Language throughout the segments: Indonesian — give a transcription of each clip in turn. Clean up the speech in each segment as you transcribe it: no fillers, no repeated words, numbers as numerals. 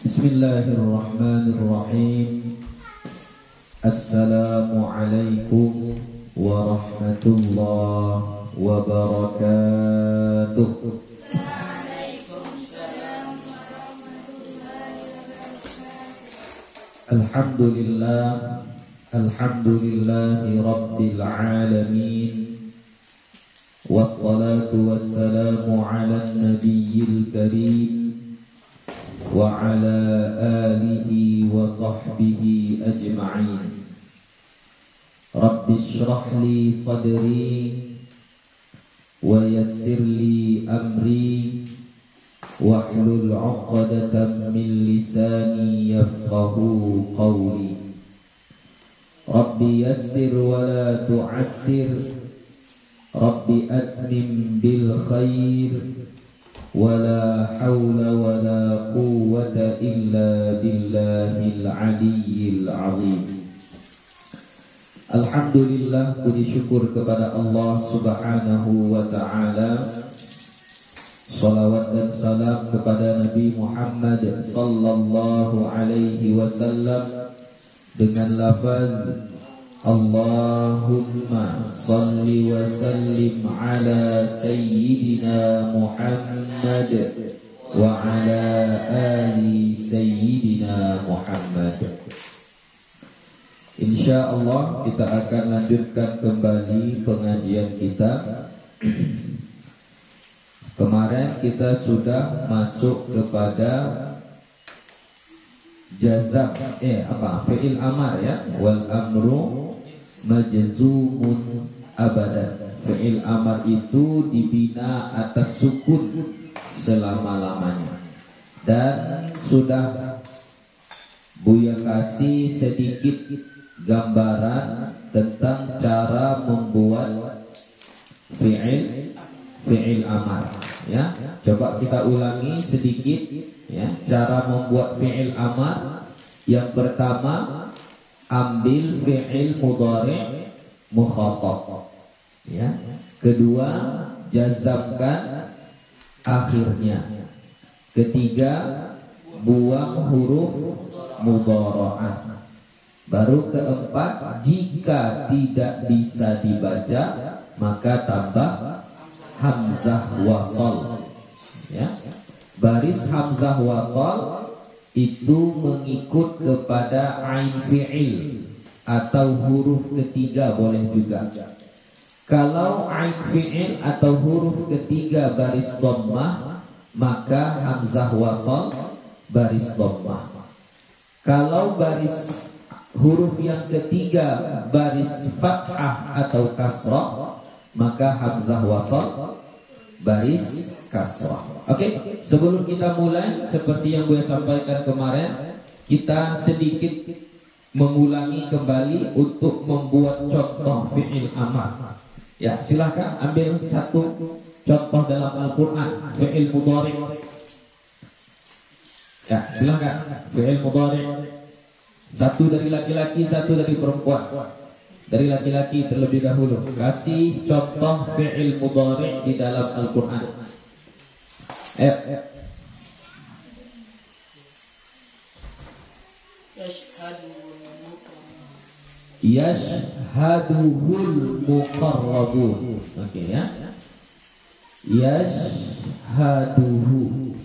Bismillahirrahmanirrahim. Assalamualaikum warahmatullahi wabarakatuh. Waalaikumsalam warahmatullahi wabarakatuh. Alhamdulillahi rabbil alamin. Wassalatu wassalamu ala nabiyyil karim wa ala alihi wa sahbihi ajma'in. Rabbi shrah li sadri wa yassir li amri wahlul 'uqdatam min lisani yafqahu qawli. Rabbi yassir wa la tu'assir, Rabbi atmim bil khair, wala haula wala quwwata illa billahil aliyyil azim. Alhamdulillah, puji syukur kepada Allah Subhanahu wa ta'ala. Salawat dan salam kepada Nabi Muhammad sallallahu alaihi wasallam dengan lafaz Allahumma salli wa sallim ala sayyidina Muhammad wa ala ali sayyidina Muhammad. InsyaAllah kita akan lanjutkan kembali pengajian kita. Kemarin kita sudah masuk kepada jazam, fi'il amar ya, wal amru majzumun abadan. Fi'il amar itu dibina atas sukun selama-lamanya. Dan sudah Buya kasih sedikit gambaran tentang cara membuat fi'il amar ya. Coba kita ulangi sedikit ya, cara membuat fi'il amar. Yang pertama, ambil fi'il mudhari' mukhatab ya. Kedua, jazamkan akhirnya. Ketiga, buang huruf mudhara'ah. Baru keempat, jika tidak bisa dibaca maka tambah hamzah wasal ya. Baris hamzah wasal itu mengikut kepada ain fi'il atau huruf ketiga boleh juga. Kalau ain fi'il atau huruf ketiga baris dhammah, maka hamzah wasal baris dhammah. Kalau baris huruf yang ketiga baris fathah atau kasrah, maka hamzah wasal baris kasrah. Oke, sebelum kita mulai, seperti yang gue sampaikan kemarin, kita sedikit mengulangi kembali untuk membuat contoh fi'il amar. Ya, silakan ambil satu contoh dalam Al-Quran fi'il mudhari'. Ya, silakan fi'il mudhari'. Satu dari laki-laki, satu dari perempuan. Dari laki-laki terlebih dahulu. Kasih contoh fi'il mudhari' di dalam Al-Quran. Yashhaduhul muqarrabun. Oke ya. Yashhaduhu.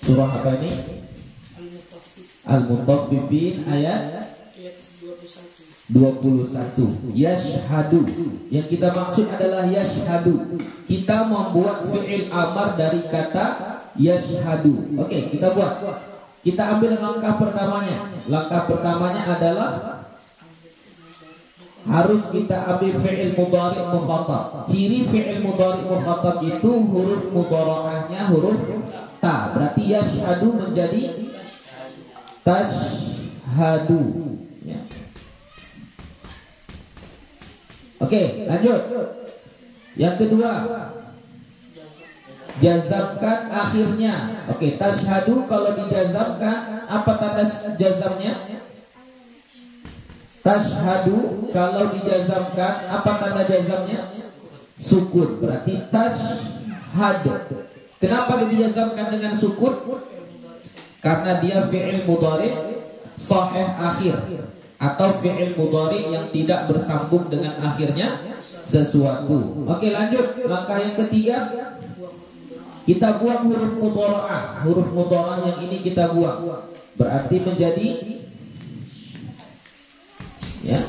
Surah apa ini? Al-Mutaffifin ayat 21. Yashhadu. Yang kita maksud adalah yashhadu. Kita membuat fi'il amar dari kata yashhadu. Oke, kita buat. Kita ambil langkah pertamanya. Langkah pertamanya adalah harus kita ambil fi'il mudhari' mukhatab. Ciri fi'il mudhari' mukhatab itu huruf mudhara'ahnya huruf ta. Berarti yashhadu menjadi tashhadu. Ya. Oke, lanjut. Yang kedua, jazamkan akhirnya. Oke, tashhadu kalau dijazamkan, apa tanda jazamnya? Tashhadu kalau dijazamkan, apa tanda jazamnya? sukun, berarti tashhad. Kenapa dijazamkan dengan sukun? Karena dia fi'il mudhari sahih akhir, atau fi'il mudhari yang tidak bersambung dengan akhirnya sesuatu. Oke, lanjut. Langkah yang ketiga, kita buang huruf mudhara'ah. Huruf mudhara'ah yang ini kita buang. Berarti menjadi, ya.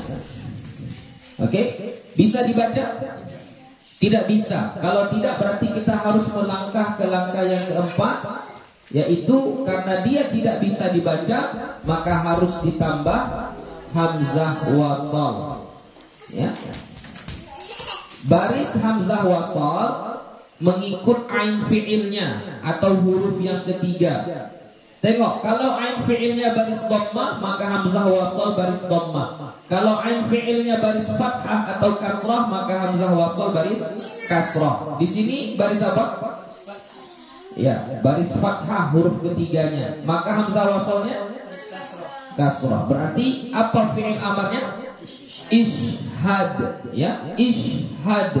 Oke, bisa dibaca? Tidak bisa. Kalau tidak, berarti kita harus melangkah ke langkah yang keempat, yaitu karena dia tidak bisa dibaca, maka harus ditambah hamzah wasal. Ya. Baris hamzah wasal mengikut ain fi'ilnya atau huruf yang ketiga. Tengok, kalau ain fi'ilnya baris dhammah, maka hamzah wasal baris dhammah. Kalau ain fi'ilnya baris fathah atau kasrah, maka hamzah wasal baris kasrah. Di sini baris apa? Ya, baris fathah huruf ketiganya. Maka hamzah wasalnya kasrah. Berarti apa fi'il amarnya? Ishhad, ya, ishhad.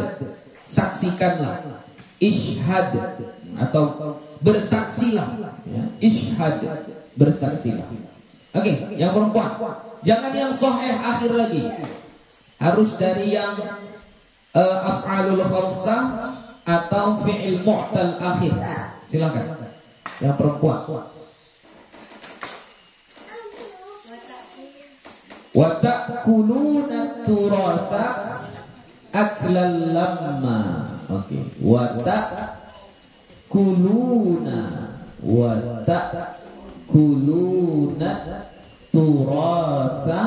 Saksikanlah. Ishhad atau bersaksilah, ya. Ishhad, bersaksilah. Oke, yang perempuan, jangan yang sahih akhir lagi. Harus dari yang af'alul khamsah atau fi'il mu'tal akhir. Silakan. Yang perempuan. Wa ta'kuluna turatha aklal lamma. Oke. Wa ta'kuluna turatha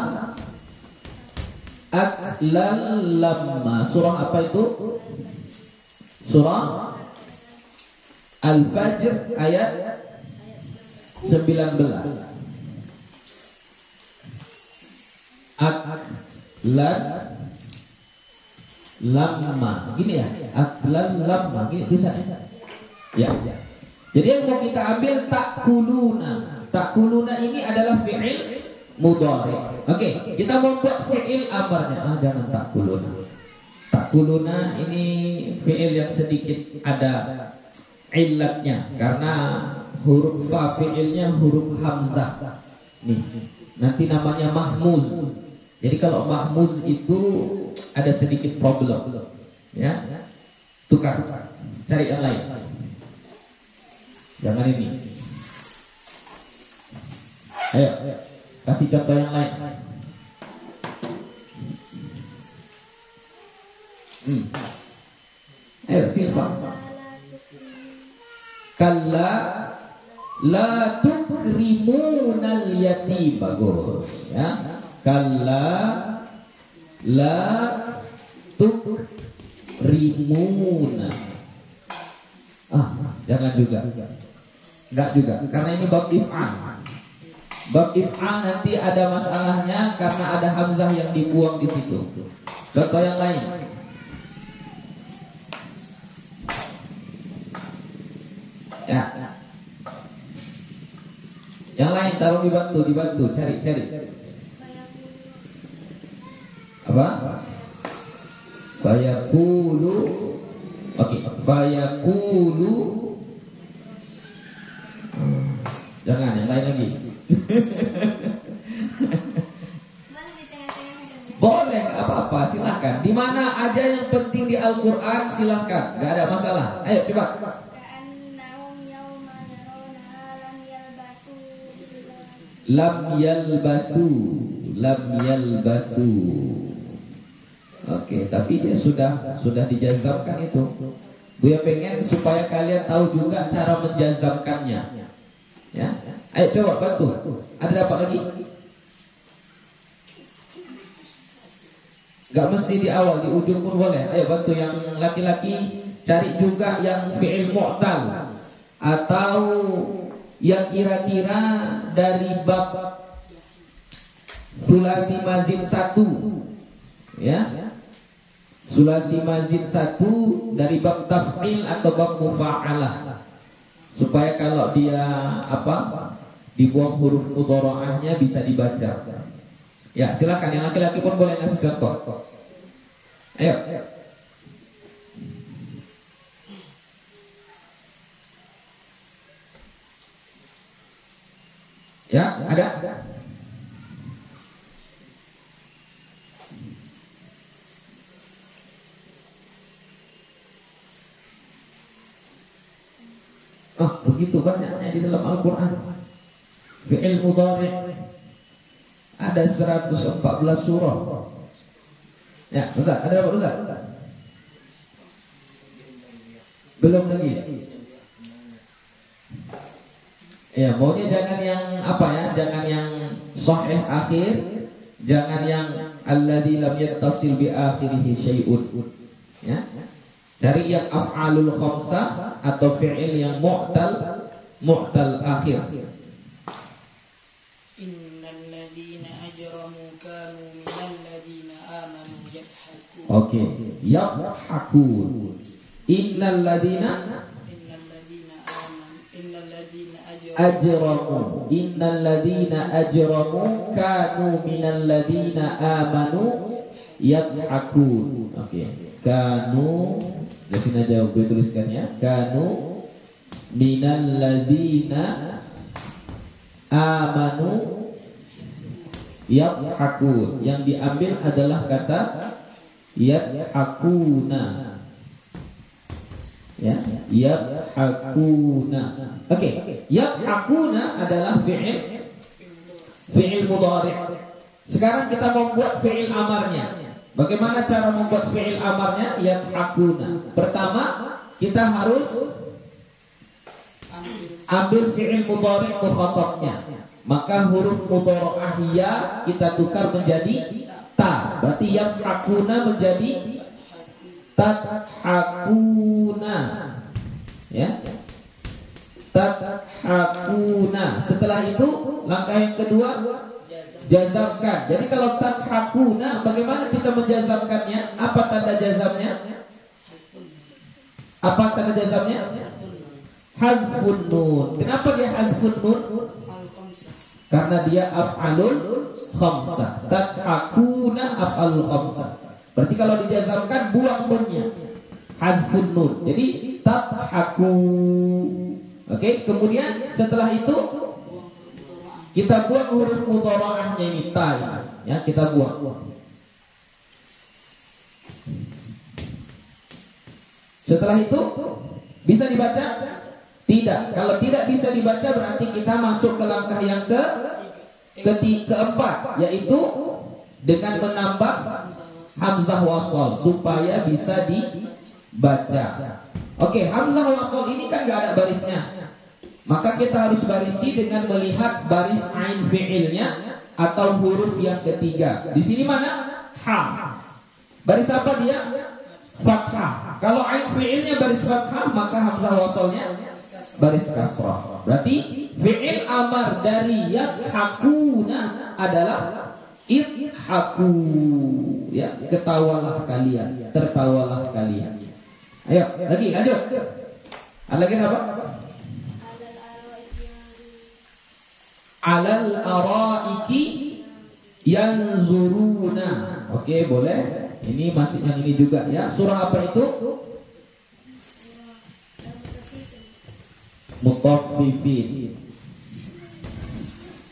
aklal lamma. Surah apa itu? Surah Al-Fajr ayat 19. Aklan lamma. Gini ya, aklan lamma. Gini bisa ya. Jadi yang mau kita ambil takuluna. Takuluna ini adalah fi'il mudhari. Oke, kita mau buat fi'il amarnya. Jangan takuluna. Takuluna ini fi'il yang sedikit ada illatnya, karena huruf fa fi'ilnya huruf hamzah. Nih, nanti namanya mahmuz. Jadi kalau mahmuz itu ada sedikit problem, ya. Tukar, cari yang lain. Jangan ini. Ayo, kasih contoh yang lain. Ayo, silahkan. Kalla la tukrimunal yatim. Bagus, ya. Kalla la tukrimuna. Jangan juga. Enggak juga, karena ini bab if'al. Bab if'al nanti ada masalahnya karena ada hamzah yang dibuang di situ. Contoh yang lain. Ya. Yang lain taruh dibantu, cari. Apa? Fayaqulu. Oke, fayaqulu. Jangan, yang lain lagi. Boleh, apa-apa, silakan. Di mana aja yang penting di Al-Qur'an silakan, enggak ada masalah. Ayo coba. Lam yalbatu. Oke, tapi dia sudah dijazamkan itu. Buya pengen supaya kalian tahu juga cara menjazamkannya. Ya. Ayo coba bantu. Ada dapat lagi? Gak mesti di awal, di ujung pun boleh. Ayo bantu yang laki-laki, cari juga yang fi'il mu'tal atau yang kira-kira dari bab sulasi mazid 1. Ya. Sulasi mazid 1 dari bab taf'il atau bab mufa'alah. Supaya kalau dia dibuang huruf mudhara'ahnya bisa dibaca. Ya, silakan yang laki-laki pun boleh ngasih contoh. Ayo. Ya, ada? Oh, begitu banyaknya di dalam Al-Quran. Fi'il mudhari' ada 114 surah. Ya, Ustaz, ada apa Ustaz? Belum lagi. Ya, maunya jangan yang apa ya? Jangan yang sahih akhir, jangan yang alladzi lam yattasil bi akhirih syai'un. Ya. Cari yang af'alul khamsah atau fi'il yang mu'tal akhir. Innal ladzina ajramu kanu minal ladzina amanu yadhakun. Oke, yadhakun. Innal ladzina ajramu. Innal ladzina ajramu kanu minal ladzina amanu yadhakun. Oke. Kanu, di sini aja gue tuliskan ya. Kanu minal ladzina amanu yadhakun. Yang diambil adalah kata yadhakuna. Ya, yadhakuna. Oke, yadhakuna adalah fi'il mudhari'. Sekarang kita membuat fi'il amarnya. Bagaimana cara membuat fi'il amarnya? Yadhakuna. Pertama, kita harus ambil fi'il mudhari' mukhatabnya. Maka huruf mudhara'ah ya kita tukar menjadi ta. Berarti yadhakuna menjadi tadhakuna. Ya. Tadhakuna. Setelah itu langkah yang kedua jazamkan. Jadi kalau tadhakuna, bagaimana kita menjazamkannya? Apa tanda jazamnya? Apa tanda jazamnya? Hadfun nun. Kenapa dia hadfun nun? Karena dia af'alul khamsah. Tadhakuna af'alul khamsah. Berarti kalau dijazamkan buang nunnya. Hadfun nun. Jadi tadhaku. Oke, kemudian setelah itu kita buang huruf mudhara'ahnya ini ta. Ya, kita buang. Setelah itu bisa dibaca? Tidak. Kalau tidak bisa dibaca berarti kita masuk ke langkah yang keempat, yaitu dengan menambah hamzah wasal supaya bisa dibaca. Oke, hamzah wasal ini kan nggak ada barisnya. Maka kita harus barisi dengan melihat baris ain fi'ilnya atau huruf yang ketiga. Di sini mana? Ha. Baris apa dia? Fathah. Kalau ain fi'ilnya baris fathah, maka hamzah wasalnya baris kasrah. Berarti fi'il amar dari yadhakuna adalah idhaku. Ya, ketawalah kalian, tertawalah kalian. Ayo, lagi lanjut. Ada lagi apa? Alal araiki yanzuruna. Oke, boleh. Ini masih yang ini juga ya. Surah apa itu? Mutaffifin.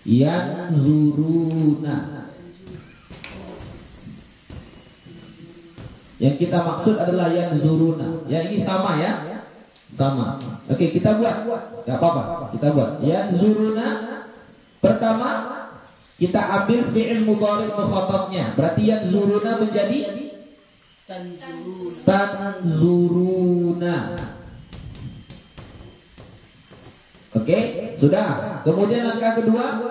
Yanzuruna. Yang kita maksud adalah yanzuruna. Ya, ini sama ya. Sama. Oke, kita buat. Enggak apa-apa. Kita buat. Yanzuruna. Pertama, kita ambil fi'il mudhari' mukhatabnya. Berarti yanzuruna menjadi tanzuruna. Oke, sudah. Kemudian langkah kedua.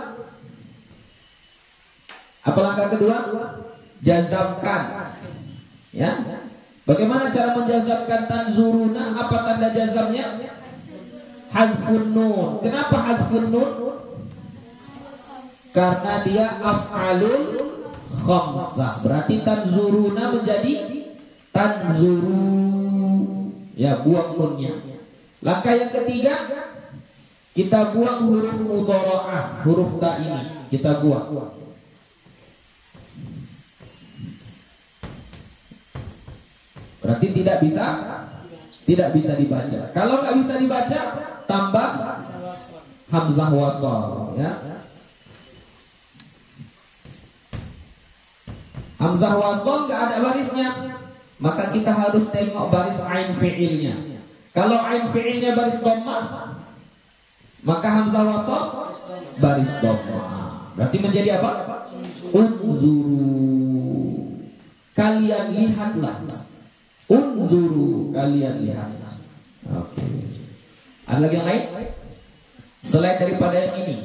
Apa langkah kedua? Jazamkan. Ya. Bagaimana cara menjazamkan tanzuruna? Apa tanda jazamnya? Hadfun nun. Kenapa hadfun nun? Karena dia af'alul khamsah. Berarti tanzuruna menjadi tanzuru. Ya, buang nunnya. Langkah yang ketiga, kita buang huruf mudhara'ah, huruf ta ini. Kita buang. Berarti tidak bisa dibaca. Kalau nggak bisa dibaca, tambah hamzah wasal. Ya. Hamzah wasol nggak ada barisnya, maka kita harus tengok baris ain fi'ilnya. Kalau ain fi'ilnya baris dhammah, maka hamzah wasol baris dhammah. Berarti menjadi apa? Unzuru, kalian lihatlah. Unzuru, kalian lihatlah. Oke. Ada lagi yang lain? Selain daripada yang ini.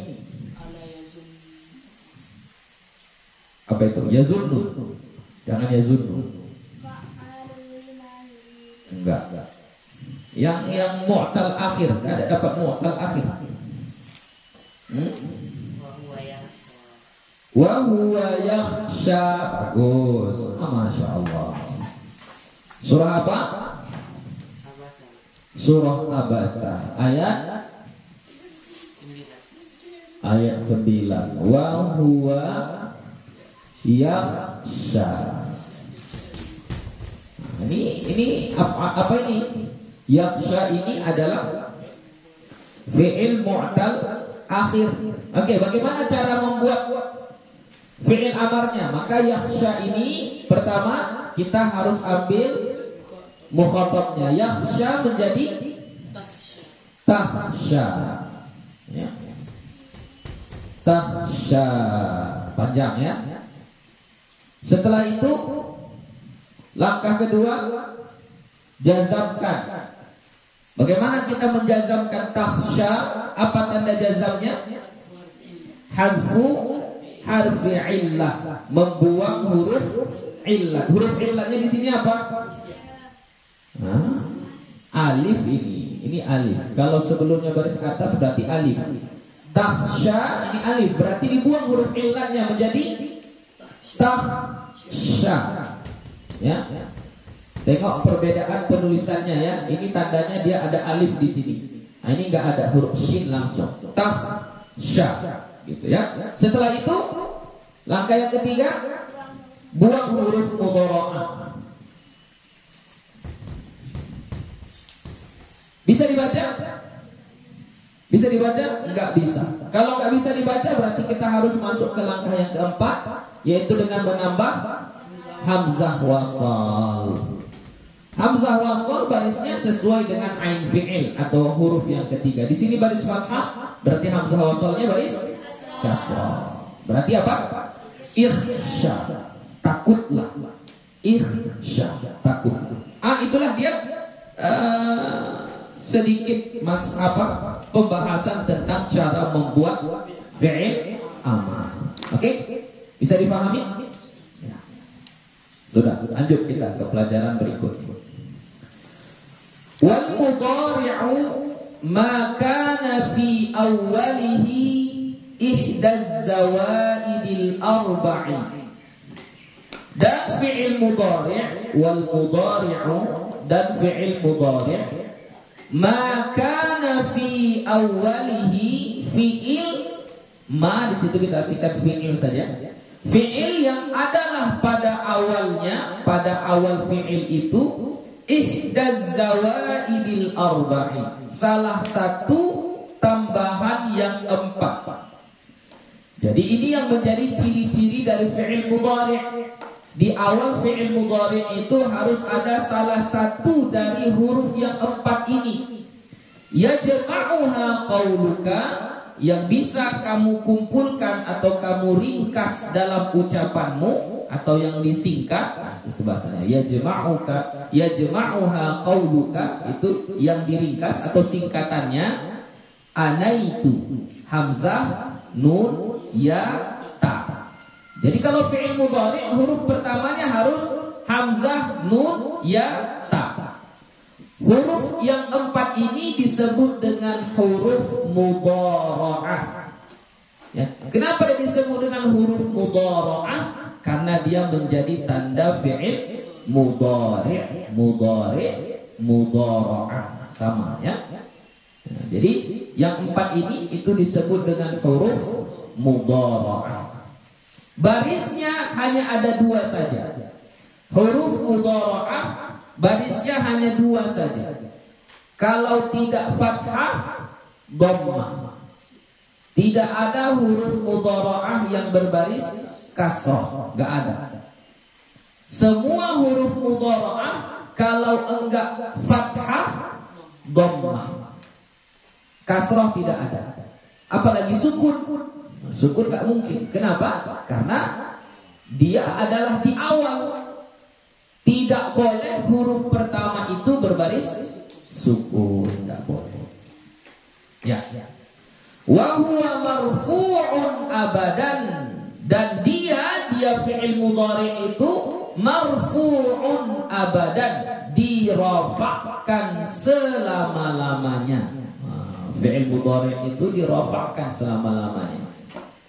Apa itu? Yazunnu. Jangan yazunnu. Enggak. Yang mu'tal akhir, ada dapat mu'tal akhir. Wa huwa yakhsha. Bagus. Masya Allah. Surah apa? Surah Abasa. Ayat 9. Wa huwa yakhsha. Nah, ini apa ini? Yakhsha ini adalah fi'il mu'tal akhir. Oke, bagaimana cara membuat fi'il amarnya? Maka yakhsha ini pertama kita harus ambil mukhatabnya. Yakhsha menjadi takhsha. Ya. Takhsha, panjang ya. Setelah itu langkah kedua, jazamkan. Bagaimana kita menjazamkan takhsha? Apa tanda jazamnya? Hadfu harfi illah, membuang huruf illah. Huruf illahnya di sini apa? Alif ini alif. Kalau sebelumnya baris atas berarti alif. Takhsha ini alif, berarti dibuang huruf illahnya menjadi takhsha. Ya. Tengok perbedaan penulisannya ya. Ini tandanya dia ada alif di sini. Nah, ini enggak ada huruf shin langsung. Takhsha gitu ya. Setelah itu langkah yang ketiga, buang huruf mudhara'ah. Bisa dibaca? Bisa dibaca? Enggak bisa. Kalau enggak bisa dibaca berarti kita harus masuk ke langkah yang keempat, yaitu dengan menambah hamzah wasal. Hamzah wasal barisnya sesuai dengan ain fi'il atau huruf yang ketiga. Di sini baris fathah, berarti hamzah wasalnya baris kasrah. Berarti apa? Ikhsha, takutlah. Ikhsha, takut. Itulah dia sedikit pembahasan tentang cara membuat fi'il amar. Oke? Bisa dipahami? Ya. Sudah, lanjut kita ke pelajaran berikutnya. Wal mudhari'u ma kana fi awwalihi ihdaz zawaidil arba'i. Dan fi'il mudhari' wal mudhari'u dan fi'il mudhari' ma kana fi awwalihi fi'il ma, di situ kita artikan fi'il saja. Fi'il yang adalah pada awalnya, pada awal fi'il itu ihdaz zawaidil arba'i, salah satu tambahan yang 4. Jadi ini yang menjadi ciri-ciri dari fi'il mudhari'. Di awal fi'il mudhari' itu harus ada salah satu dari huruf yang 4 ini. Yajma'uha qauluka, yang bisa kamu kumpulkan atau kamu ringkas dalam ucapanmu atau yang disingkat. Itu bahasanya yajma'uha qauluka, itu yang diringkas atau singkatannya anaitu, hamzah, nun, ya, ta. Jadi kalau fi'il mudhari' huruf pertamanya harus hamzah, nun, ya, ta. Huruf yang 4 ini disebut dengan huruf mudhara'ah. Ya. Kenapa dia disebut dengan huruf mudhara'ah? Karena dia menjadi tanda fi'il mudhari', mudhara'ah, sama ya. Nah, jadi yang 4 ini itu disebut dengan huruf mudhara'ah. Barisnya hanya ada 2 saja. Huruf mudhara'ah barisnya hanya 2 saja. Kalau tidak fathah, dhammah. Tidak ada huruf mudhara'ah yang berbaris kasrah, enggak ada. Semua huruf mudhara'ah kalau enggak fathah, dhammah. Kasrah tidak ada. Apalagi sukun. Sukun enggak mungkin. Kenapa? Karena dia adalah di awal. Tidak boleh huruf pertama itu berbaris sukun, enggak boleh. Ya. Wa huwa marfu'un abadan, dan dia fi'il mudhari itu marfu'un abadan, dirafa'kan selama-lamanya. Fi'il mudhari itu dirafa'kan selama-lamanya.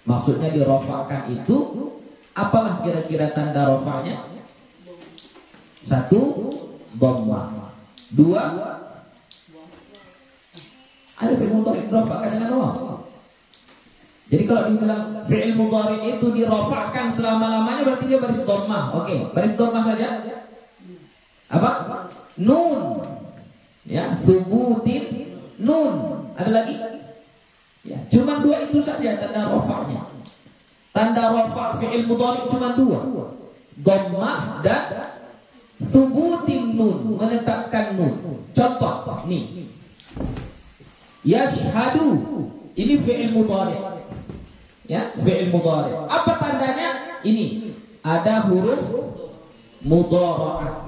Maksudnya dirafa'kan itu apalah kira-kira tanda rafa'nya? 1, dhammah. 2, ada fi'il mudhari dirafa'kan dengan dhammah. Jadi kalau dibilang fi'il mudhari itu dirafa'kan selama-lamanya berarti dia baris dhammah. Oke, baris dhammah saja. Apa? Nun. Ya, thubutin nun. Ada lagi? Ya, cuma 2 itu saja tanda rafa'nya. Tanda rafa' fi'il mudhari cuma 2. Dhammah dan thubutin nun, menetapkan nun. Contoh nih. Yashhadu, ini fi'il mudhari. Ya, fi'il mudhari. Apa tandanya? Ini ada huruf mudhara'ah.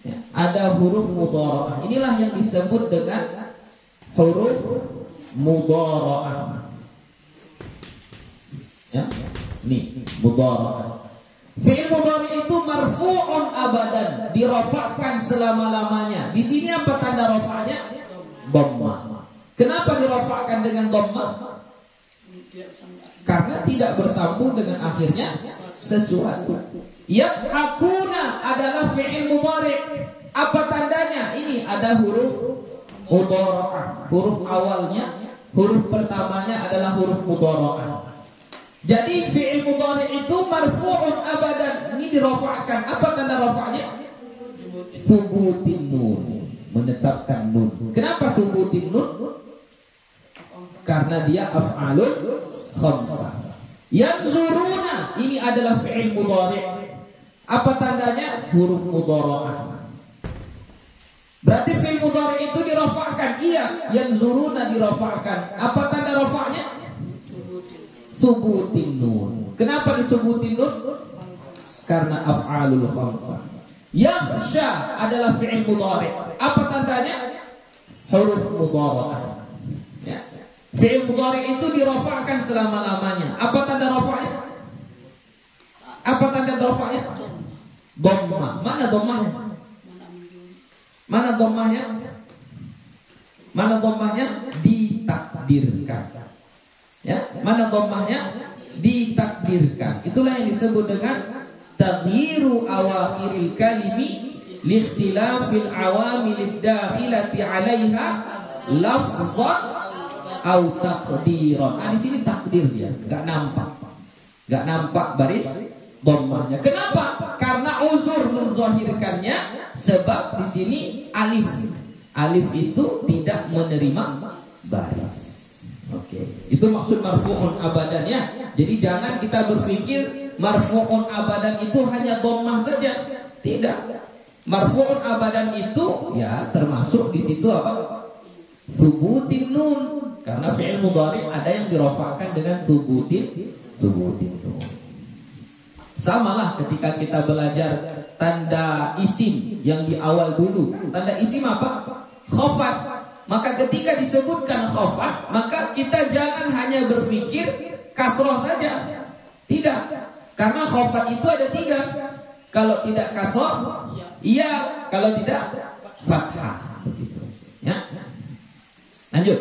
Ya, ada huruf mudhara'ah. Inilah yang disebut dengan huruf mudhara'ah. Ya, ini mudhara'ah. Fi'il mudhari itu marfu'un abadan, dirafa'kan selama-lamanya. Di sini apa tanda rafa'nya? Dhammah. Kenapa dirafa'kan dengan dhammah? Karena tidak bersambung dengan akhirnya sesuatu. Yadhakuna adalah fi'il mudhari. Apa tandanya? Ini ada huruf mudhara'ah. Huruf awalnya, huruf pertamanya adalah huruf mudhara'ah. Jadi fi'il mudhari itu marfu'un abadan. Ini dirafa'kan. Apa tanda rafa'nya? Thubutin nun, menetapkan nun. Kenapa thubutin nun? Karena dia af'alul khamsah. Yanzuruna, ini adalah fi'il mudhari. Apa tandanya? Huruf mudhara'ah. Berarti fi'il mudhari itu dirafa'kan. Iya, yanzuruna dirafa'kan. Apa tanda rafa'nya? Subutin nun. Kenapa disubutin nun? Karena af'alul khamsah. Yakhsha adalah fi'il mudhari. Apa tandanya? Huruf mudhara'ah. Ya. Fi'il mudhari itu dirafa'kan selama-lamanya. Apa tanda rafa'nya? Apa tanda rafa'nya? Dhammah. Mana dhammahnya? Mana dhammahnya? Mana dhammahnya? Ditakdirkan. Ya, mana dhammahnya? Ditakdirkan. Itulah yang disebut dengan taghyiru awakhiril kalimi liikhtilafil awamilid dakhilati 'alaiha lafzan au taqdiran. Di sini takdir dia, enggak nampak baris dhammahnya. Kenapa? Karena uzur menzahirkannya, sebab di sini alif. Alif itu tidak menerima baris. Oke, itu maksud marfu'un abadan ya. Jadi jangan kita berpikir marfu'un abadan itu hanya dhammah saja. Tidak. Marfu'un abadan itu ya termasuk di situ apa? Thubutin nun. Karena fi'il mudhari ada yang dirafa'kan dengan thubutin nun. Samalah ketika kita belajar tanda isim yang di awal dulu. Tanda isim apa? Khafat. Maka ketika disebutkan khafat, maka kita jangan hanya berpikir kasroh saja. Tidak. Karena khafat itu ada 3. Kalau tidak kasroh, iya. Kalau tidak, fathah. Begitu. Ya. Lanjut.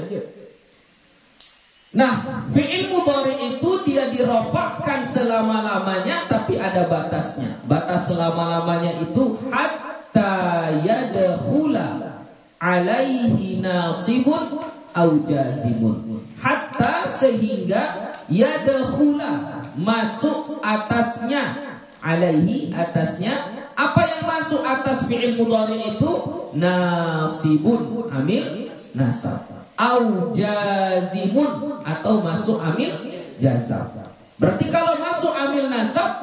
Nah, fi'il mudhari itu dia dirafa'kan selama-lamanya, tapi ada batasnya. Batas selama-lamanya itu hatta yadkhula alaihi nasibun au jazimun. Hatta sehingga yadkhula masuk atasnya, alaihi atasnya. Apa yang masuk atas fi'il mudhari itu? Nasibun, amil nasab. Au jazimun, atau masuk amil jazam. Berarti kalau masuk amil nasab,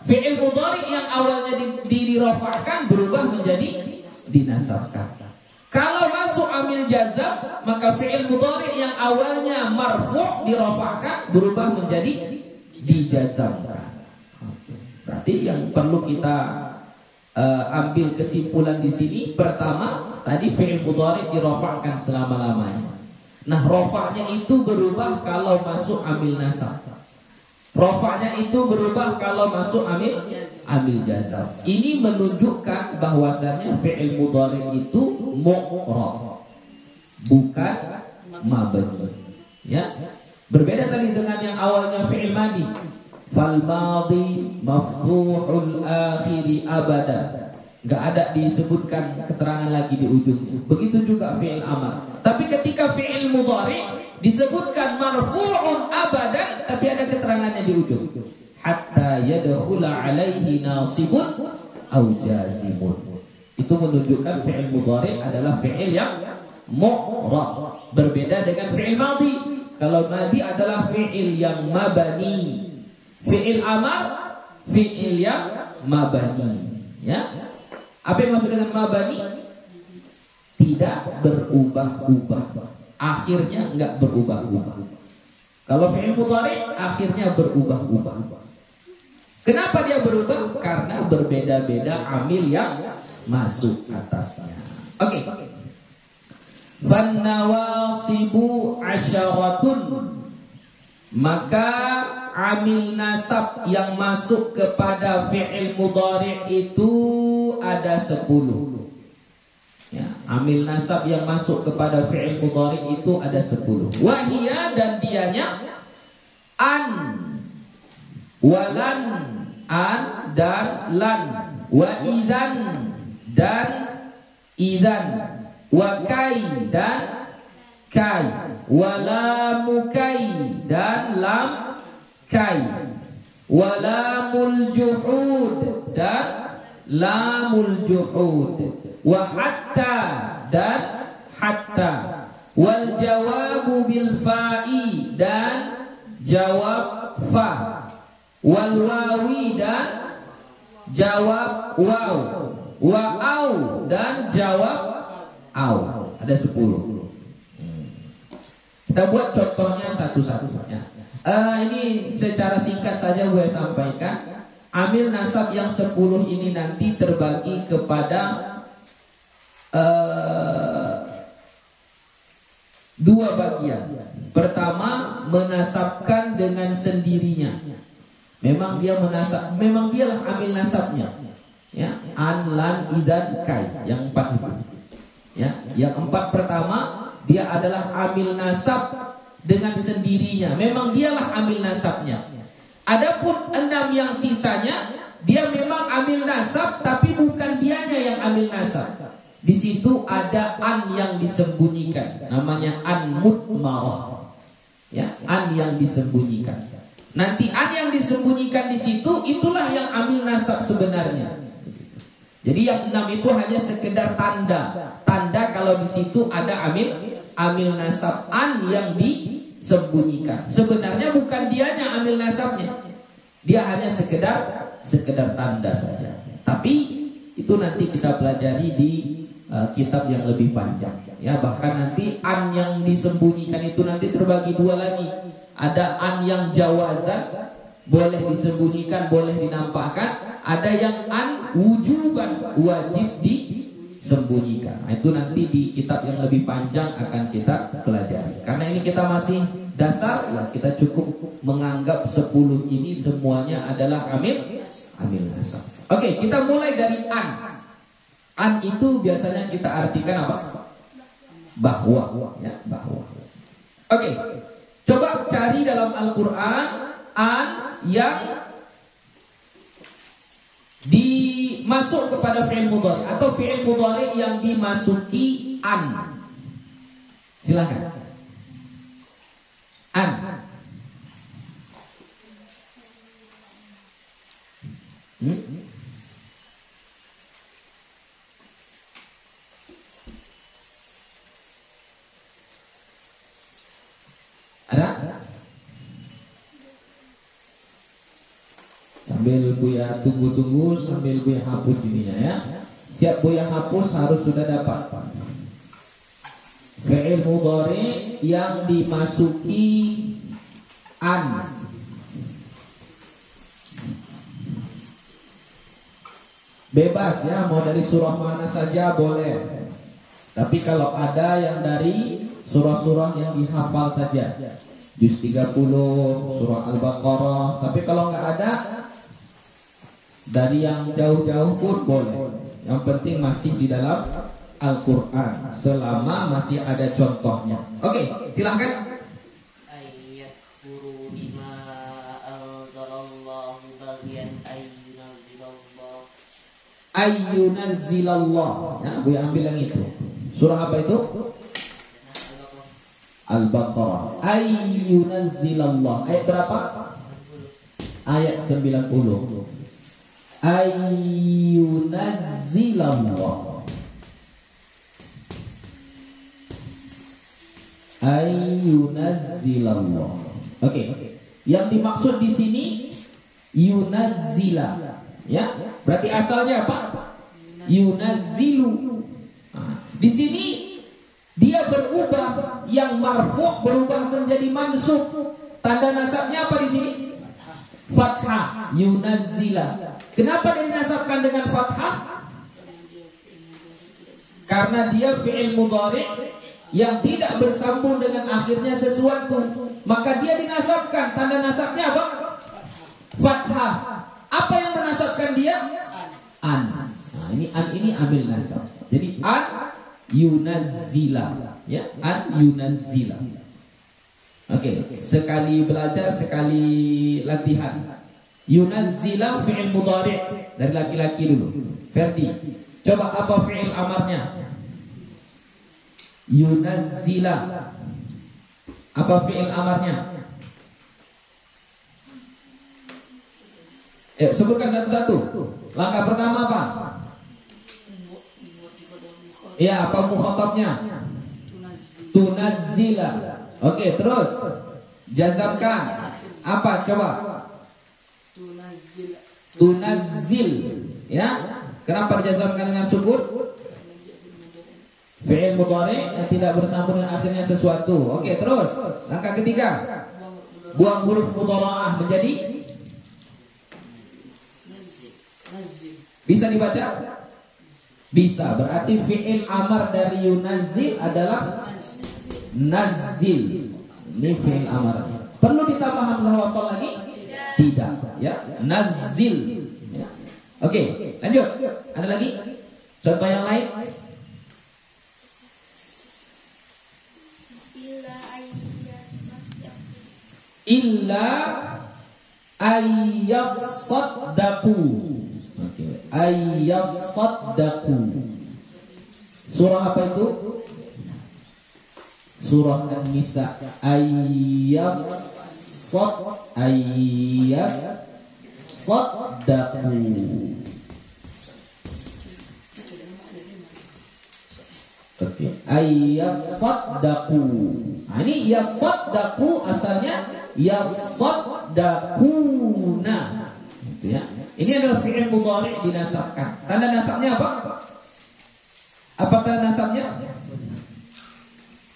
Fi'il mudhari yang awalnya dirofa'kan berubah menjadi dinasabkan. Kalau masuk amil jazam, maka fi'il mudhari yang awalnya marfu' dirofa'kan berubah menjadi dijazamkan. Berarti yang perlu kita ambil kesimpulan di sini, pertama tadi fi'il mudhari dirofa'kan selama-lamanya. Nah, rofa'nya itu berubah kalau masuk amil nasab. Rofa'nya itu berubah kalau masuk amil jazam. Ini menunjukkan bahwasannya fi'il mudhari itu mu'rab, bukan mabni. Ya. Berbeda tadi dengan yang awalnya fi'il madi. Fal madi maftuhul akhiri abada. Enggak ada disebutkan keterangan lagi di ujungnya. Begitu juga fi'il amar. Tapi ketika fi'il mudhari disebutkan marfu'un abadan, tapi ada keterangannya di ujung. Hatta yadkhula alaihi nasibun au jazimun. Itu menunjukkan fi'il mudhari adalah fi'il yang mu'rab. Berbeda dengan fi'il madhi. Kalau madhi adalah fi'il yang mabani. Fi'il amar fi'il yang mabani. Ya. Apa yang maksud dengan mabani? Tidak berubah-ubah. Akhirnya enggak berubah-ubah. Kalau fi'il mudhari akhirnya berubah-ubah. Kenapa dia berubah? Karena berbeda-beda amil yang masuk atasnya. Oke. Fan nawasibu asyaratun. Maka amil nasab yang masuk kepada fi'il mudhari itu ada 10. Ya, amil nasab yang masuk kepada fi'il mudhari itu ada 10. Wahia, dan dianya an, walan, an dan lan, wa idzan dan idzan, wa kai dan kai, wa lamu kai dan lam kai, wa lamul juhud dan lamul juhud, wa hatta dan hatta, wal jawabu bil fa'i dan jawab fa, wal wawi dan jawab waw, wa au dan jawab au. Ada 10. Kita buat contohnya satu-satu ya. Ini secara singkat saja gue sampaikan. Amil nasab yang 10 ini nanti terbagi kepada dua bagian. Pertama, menasabkan dengan sendirinya. Memang dia menasab, memang dialah amil nasabnya. Ya, an, lan, idan, kai, yang 4 itu. Ya, yang 4 pertama dia adalah amil nasab dengan sendirinya. Memang dialah amil nasabnya. Adapun 6 yang sisanya dia memang amil nasab, tapi bukan dianya yang amil nasab. Di situ ada an yang disembunyikan, namanya an mudmarah. Ya, an yang disembunyikan. Nanti an yang disembunyikan di situ itulah yang amil nasab sebenarnya. Jadi yang 6 itu hanya sekedar tanda. Tanda kalau di situ ada amil nasab an yang disembunyikan. Sebenarnya bukan dianya amil nasabnya. Dia hanya sekedar tanda saja. Tapi itu nanti kita pelajari di kitab yang lebih panjang. Ya, bahkan nanti an yang disembunyikan itu nanti terbagi 2 lagi. Ada an yang jawazan, boleh disembunyikan, boleh dinampakkan. Ada yang an wujuban, wajib disembunyikan. Nah, itu nanti di kitab yang lebih panjang akan kita pelajari. Karena ini kita masih dasar, ya kita cukup menganggap 10 ini semuanya adalah amil nasab. Oke, kita mulai dari an. An itu biasanya kita artikan apa? Bahwa, ya, bahwa. Oke. Coba cari dalam Al-Qur'an an yang dimasuk kepada fi'il mudhari atau fi'il mudhari yang dimasuki an. Silakan. An. Ada? Sambil Buya biar tunggu-tunggu sambil Buya hapus ininya ya. Siap Buya hapus harus sudah dapat. Fi'il mudhari yang dimasuki an. Bebas ya, mau dari surah mana saja boleh. Tapi kalau ada yang dari surah-surah yang dihafal saja, juz 30, surah Al-Baqarah. Tapi kalau nggak ada, dari yang jauh-jauh pun boleh. Yang penting masih di dalam Al-Quran, selama masih ada contohnya. Oke, silakan. Ayat guru bima anzalallahu bagian Ayyunazzilallah. Ya, Buya ambil yang itu. Surah apa itu? Al-Baqarah. Ayyunazzilallah. Ayat berapa? Ayat 90. Ayyunazzilallah. Ayyunazzilallah. Oke. Yang dimaksud di sini yunazzila. Ya, berarti asalnya apa? Yunazzilu. Nah, di sini dia berubah, yang marfu' berubah menjadi mansub. Tanda nasabnya apa di sini? Fathah. Yunazzila. Kenapa dia dinasabkan dengan fathah? Karena dia fi'il mudhari yang tidak bersambung dengan akhirnya sesuatu, maka dia dinasabkan. Tanda nasabnya apa? Fathah. Apa yang menasabkan dia? An. Nah, ini an ini ambil nasab. Jadi an yunazzila, ya, an yunazzila. Oke, sekali belajar sekali latihan. Yunazzila fi'il mudhari' dari laki-laki dulu. Ferdi, coba apa fi'il amarnya? Yunazzila. Apa fi'il amarnya? Sebutkan satu-satu. Langkah pertama apa? Ya, apa mukhatabnya? Tunazzila. Oke, terus jazamkan. Apa? Coba. Tunazzil. Ya. Kenapa dijazamkan dengan sukun? Fi'il mudhari yang tidak bersambung dengan akhirnya sesuatu. Oke, terus langkah ketiga. Buang huruf mudhara'ah menjadi bisa dibaca? Bisa. Berarti fi'il amar dari yunazzil adalah nazzil. Ini fi'il amar. Perlu ditambah hamzah wasal lagi? Tidak. Ya, nazzil. Ya. Oke, lanjut. Ada lagi? Contoh yang lain? Illa ayyasaddaqu. Oke, ayyasaddaqu. Surah apa itu? Surah An-Nisa. Ayyasaddaqu. Oke, ayyasaddaqu. Nah, ini yasaddaqu asalnya yasaddaquna. Gitu ya. Ini adalah fi'il mudhari dinasabkan. Tanda nasabnya apa? Apa tanda nasabnya?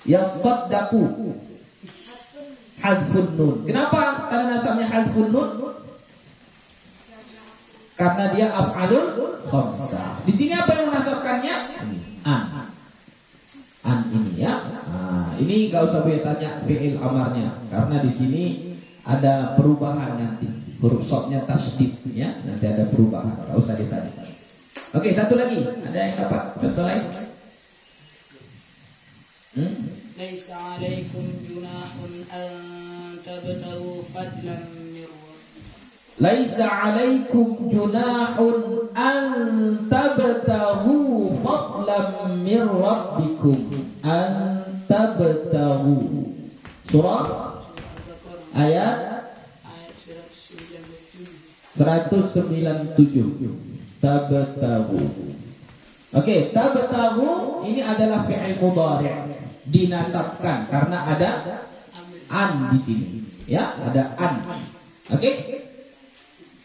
Yasaddaqu. Hadfun nun. Kenapa tanda nasabnya hadfun nun? Karena dia af'alul khamsah. Di sini apa yang menasabkannya? An. An ini ya. Nah, ini gak usah tanya fi'il amarnya, karena di sini ada perubahan nanti. Huruf shadnya tasdid ya, nanti ada perubahan. Gak usah ditanya. Oke, satu lagi. Ada yang dapat contoh lain? Laisa 'alaikum junahun an tabtaghu fadlan min rabbikum. Laisa 'alaikum junahun an tabtaghu fadlan min rabbikum. An tabtaghu. Surah ayat 197. Tabtaghu. Oke, tabtaghu ini adalah fi'il mudhari' dinasabkan karena ada an di sini. Ya, ada an. Oke.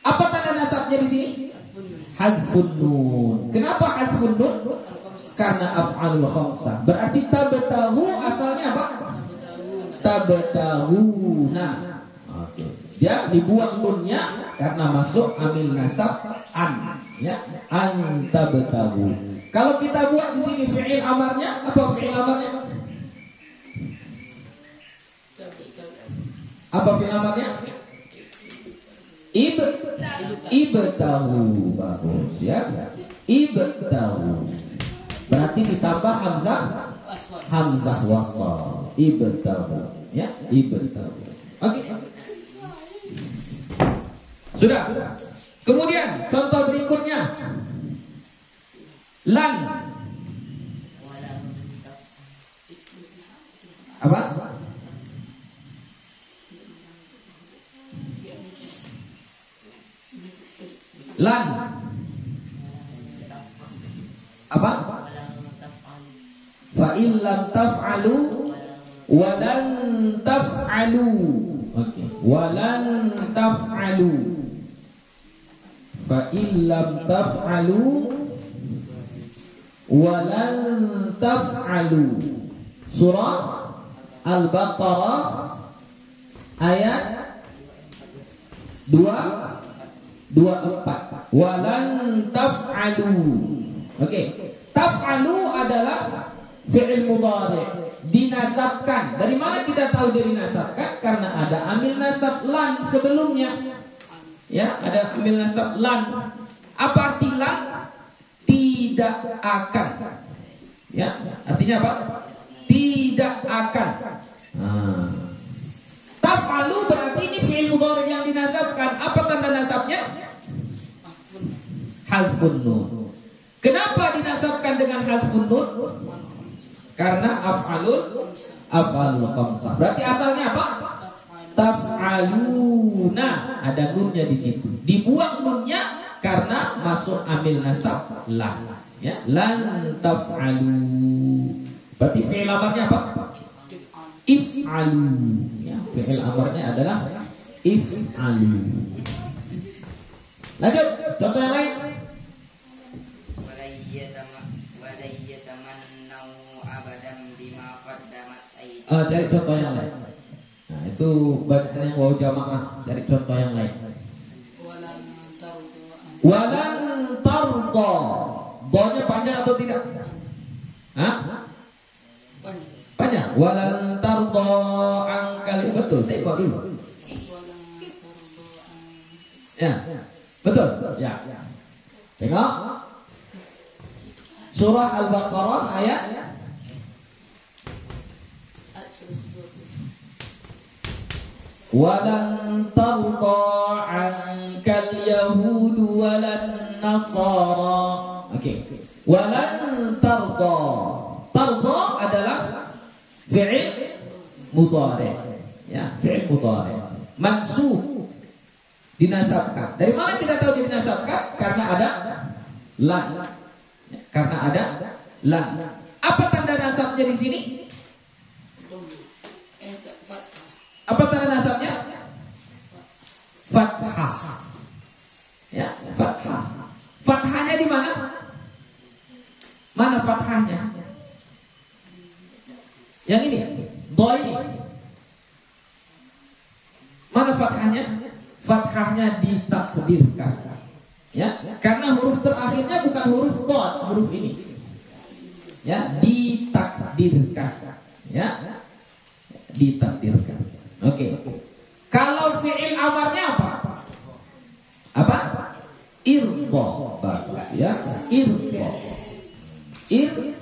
Apa tanda nasabnya di sini? Hadfun nun. Kenapa hadfun nun? Karena af'alul khamsah. Berarti tabtahu asalnya apa? Tabtahuna. Oke. Dia dibuang nunnya karena masuk amil nasab an, ya. An tabtahu. Kalau kita buat di sini fi'il amarnya, apa fi'il amarnya? Apa fi'il amarnya? Ibtahu. Bagus, ya. Ibtahu. Berarti ditambah hamzah wasal. Ibtahu, ya. Ibtahu. Oke. Sudah. Kemudian contoh berikutnya. Lan. Apa? Lan. Apa? Fa in lam taf'alu wa lan taf'alu. Oke. Wa lan taf'alu. Fa in lam taf'alu wa lan taf'alu. Surah Al-Baqarah ayat 224. Wa lan taf'alu. Oke. Taf'alu adalah fi'il mudhari, dinasabkan. Dari mana kita tahu dia dinasabkan? Karena ada amil nasab lan sebelumnya. Ya, ada amil nasab lan. Apa arti lan? Tidak akan. Ya, artinya apa? Tidak akan. Taf'alu berarti ini fi'il mudhari yang dinasabkan. Apa tanda nasabnya? Hadfun nun. Kenapa dinasabkan dengan hadfun nun? Karena af'alul khamsah. Berarti asalnya apa? Taf'aluna. Ada nunnya di situ. Dibuang nunnya karena masuk amil nasab lan. Ya, lan taf'alu. Berarti fi'il amarnya apa? If'alu. Ya, fi'il amarnya adalah if'alu. Lanjut, contoh yang lain. Cari contoh yang lain. Nah, itu banyak yang waw jamaah. Cari contoh yang lain. Walan tarda. Dha-nya panjang atau tidak? Hah? Panjang. Walan tarda angkal. Betul, tengok dulu. Ya, betul. Ya. Tengok. Surah Al-Baqarah ayat walan tarda ankal yahud walan nasara. Oke. Walan tarda. Tarda adalah fi'il mudhari. Ya, fi'il mudhari. Mansub. Dinasabkan. Dari mana kita tahu dinasabkan? Karena ada lan. Karena ada lan. Apa tanda nasabnya di sini? Apa tanda nasabnya? Fathah. Ya, fathah. Fathahnya di mana? Mana fathahnya? Yang ini, dha ini. Mana fathahnya? Fathahnya ditakdirkan. Ya, karena huruf terakhirnya bukan huruf dha, huruf ini. Ya, ditakdirkan. Ya. Ditakdirkan. Oke. Kalau fi'il amarnya apa? Apa? Irda. Bagus ya. Irda. Irda.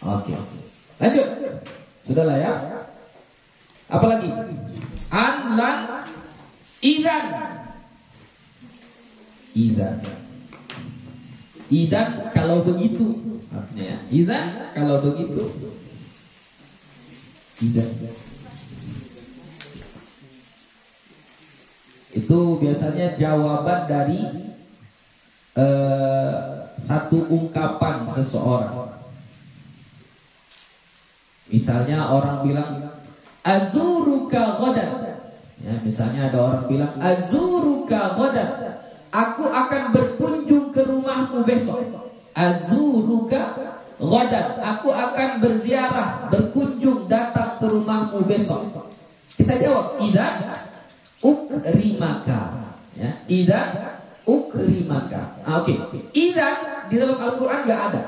Oke. Lanjut. Sudahlah ya. Apalagi? An, lan, idzan. Idzan. Idzan kalau begitu. Artinya ya. Idzan kalau begitu. Tidak. Itu biasanya jawaban dari satu ungkapan seseorang. Misalnya orang bilang azuruka ghadan. Ya, misalnya ada orang bilang azuruka ghadan, aku akan berkunjung ke rumahmu besok. Azuruka ghadan, aku akan berziarah, berkunjung, datang ke rumahmu besok. Kita jawab idzan ukrimaka. Ya, idzan ukrimaka. Oke. Idzan di dalam Al-Qur'an enggak ada.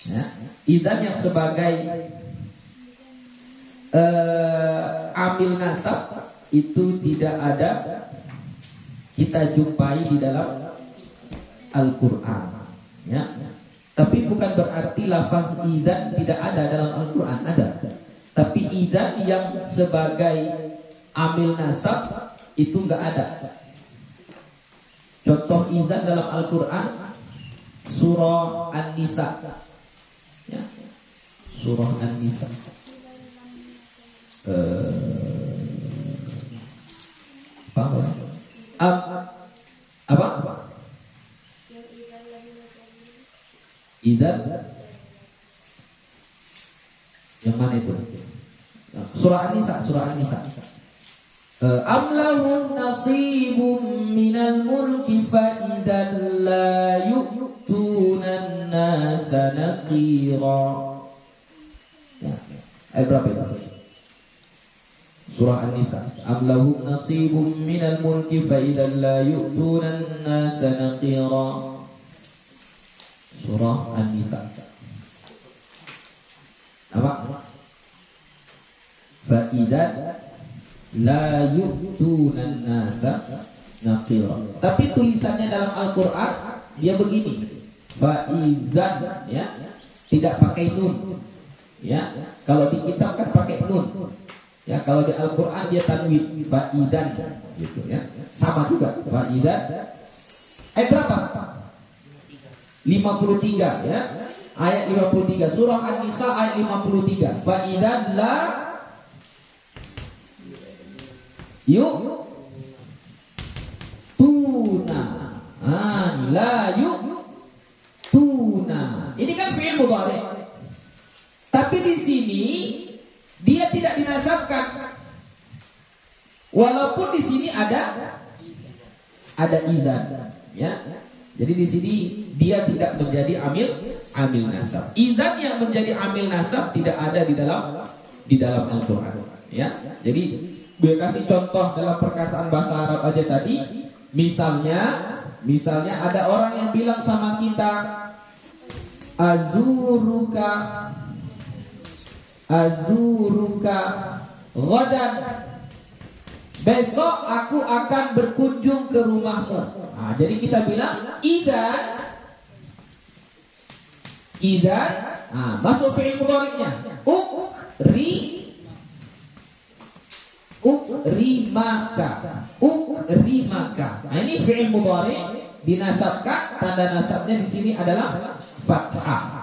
Ya, idzan yang sebagai amil nasab itu tidak ada kita jumpai di dalam Al-Qur'an. Ya. Tapi bukan berarti lafaz idzan tidak ada dalam Al-Qur'an, ada. Tapi idzan yang sebagai amil nasab itu enggak ada. Contoh idzan dalam Al-Qur'an surah An-Nisa. Ya. Surah An-Nisa. Apa? Idzan yang mana itu? Surah An-Nisa, am lahum nasibum minal mulki fa idzan la yu'tunan nasa naqira. Ya, ayat berapa itu? Surah An-Nisa. Am lahum nasibum minal mulki fa idzan la yu'tunan nasa naqira. Surah An-Nisa. Apa? Fa idzan la yu'tunan nasa naqira. Tapi tulisannya dalam Al-Qur'an dia begini. Fa idzan, ya. Tidak pakai nun. Ya. Kalau di kitab kan pakai nun. Ya, kalau di Al-Qur'an dia tanwin fa idzan gitu ya. Sama juga fa idzan. Ayat berapa? 53 ya. Ayat 53 surah An-Nisa ayat 53. Fa idzan la tuna. La tuna. Ini kan fi'il mudhari. Tapi di sini dia tidak dinasabkan. Walaupun di sini ada idzan, ya. Jadi di sini dia tidak menjadi amil nasab. Idzan yang menjadi amil nasab tidak ada di dalam Al-Qur'an, ya. Jadi gue kasih contoh dalam perkataan bahasa Arab aja tadi. Misalnya ada orang yang bilang sama kita azuruka ghadan, besok aku akan berkunjung ke rumahmu. Nah, jadi kita bilang idzan. Nah, masuk fi'il mudhari'nya. Ukrimaka. Nah, ini fi'il mudhari' dinasabkan, tanda nasabnya di sini adalah fathah.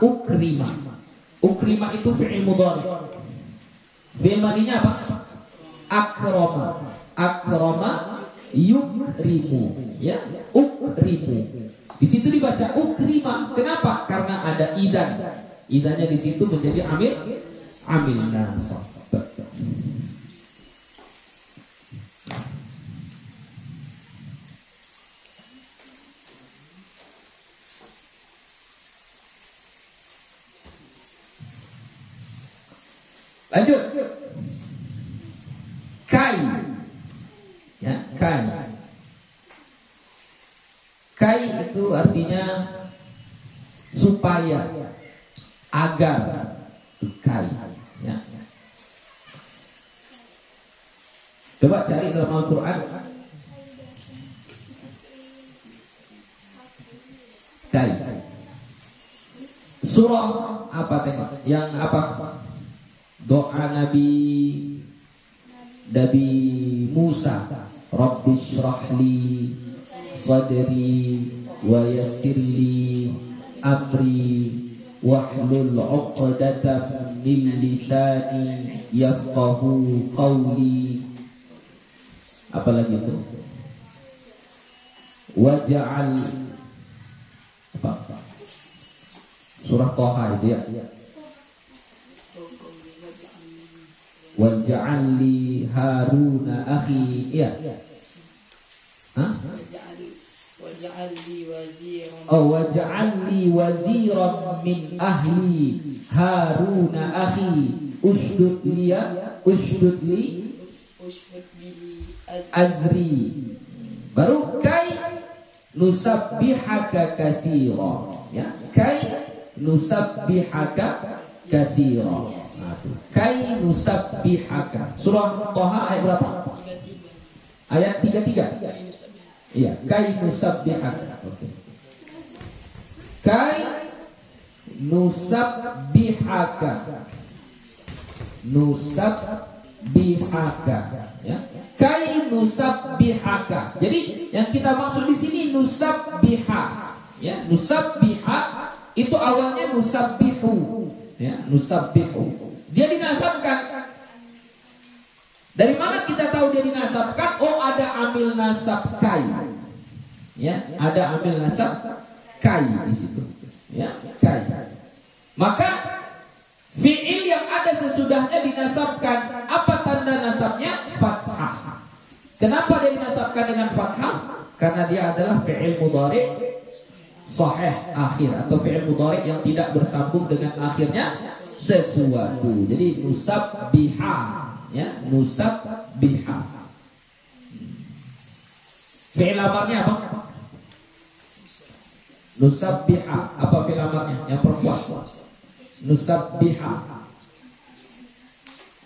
Ukrima itu fi'il mudhari'. Fi'il madhinya apa? Akrama yukrimu, ya. Ukrimu. Di situ dibaca ukrima. Kenapa? Karena ada idzan. Idzannya di situ menjadi amil nasab. Lanjut. Kai. Ya, kai. Kai itu artinya supaya, agar. Kai. Ya. Coba cari dalam Al-Quran. Kai. Surah apa tengok? Yang apa? Doa Nabi Musa, Rabbi shrahli sadri wa yassirli amri wahlul 'uqdatam min lisani yafqahu qawli. Apalagi itu? Waj'al apa? Surah Thaha itu ya. Waj'al li Haruna akhi. Iya. Hah? Waj'al li waziran. Oh, waj'al li waziran min ahli Haruna akhi. Ushdud li azri. Baru kai nusabbihaka katsira. Ya, kai nusabbihaka katsira. Kai nusabbihaka. Surah Thaha ayat berapa? Ayat 33. Iya, kai nusabbihaka. Oke. Kai nusabbihaka. Nusabbihaka, ya. Kai nusabbihaka. Jadi yang kita maksud di sini nusabbiha, ya. Nusabbiha itu awalnya nusabbihu, ya, nusabbihu. Dia dinasabkan. Dari mana kita tahu dia dinasabkan? Oh, ada amil nasab kai. Ya, ada amil nasab kai di situ. Ya, kai. Maka fi'il yang ada sesudahnya dinasabkan. Apa tanda nasabnya? Fathah. Kenapa dia dinasabkan dengan fathah? Karena dia adalah fi'il mudhari' sahih akhir, atau fi'il mudhari' yang tidak bersambung dengan akhirnya sesuatu. Jadi nusabbiha, ya, nusabbiha. Fi'il amarnya apa? Nusabbiha. Apa fi'il amarnya? Yang perempuan. Nusabbiha.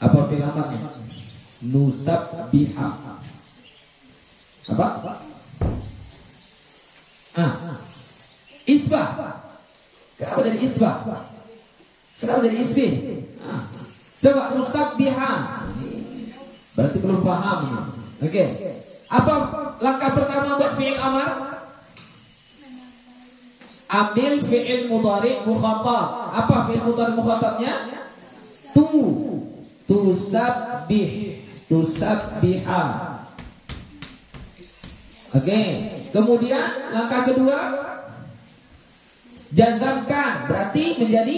Apa fi'il amarnya? Nusabbiha. Apa? Isbah. Kenapa jadi isbah? Kenapa jadi isbih? Coba nusabbiha. Berarti belum paham. Oke. Apa langkah pertama buat fi'il amar? Ambil fi'il mudhari' mukhatab. Apa fi'il mudhari' mukhatabnya? Tusabbih, tusabbiha. Oke. Kemudian langkah kedua, jazamkan, berarti menjadi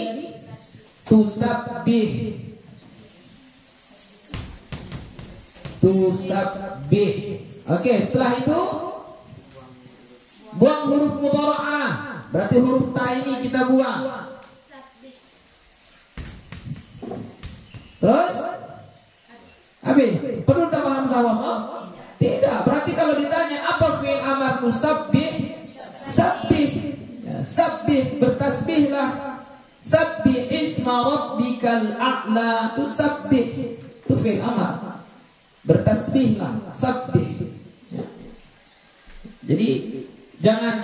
tusabbih. Tusabbih. Oke, setelah itu buang huruf mudhara'ah. Berarti huruf ta ini kita buang. Terus habis. Perlu tambah hamzah wasl? Tidak. Berarti kalau ditanya apa fi'il amar musabbih? Sabbih. Ya, sabbih, bertasbihlah. Sabbih isma rabbikal a'la. Tusabbih. Itu fi'il amar. Bertasbihlah, sabbih. Ya. Jadi jangan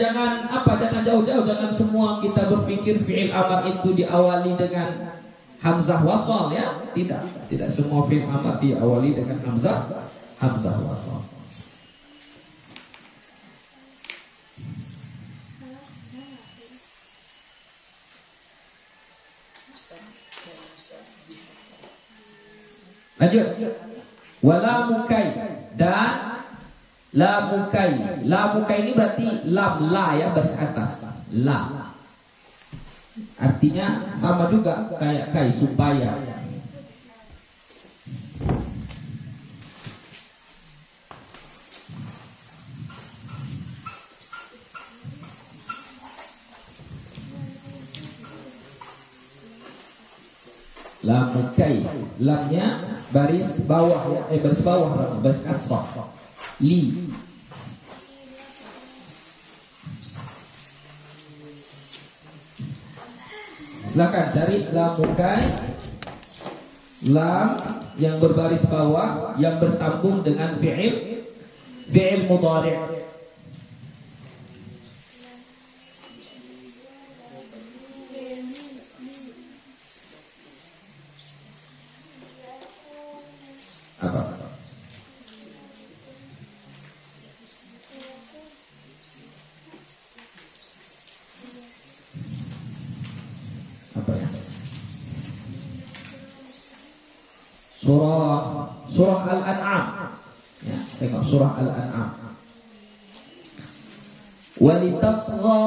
jauh-jauh, jangan semua kita berpikir fi'il amar itu diawali dengan hamzah wasal, ya. Tidak semua fi'il amar diawali dengan hamzah wasal. Lanjut. Wala mukai dan la mukai. La mukai ini berarti lam, la, ya, baris atas. La. Artinya sama juga kayak kai, supaya. La mukai. Lamnya baris bawah, ya, baris bawah, baris kasrah. Li. Silakan cari lam mukai, lam yang berbaris bawah yang bersambung dengan fi'il mudhari'. Apa? Apa ya? Surah Al-An'am. Ya, tengok surah Al-An'am. Walitasgha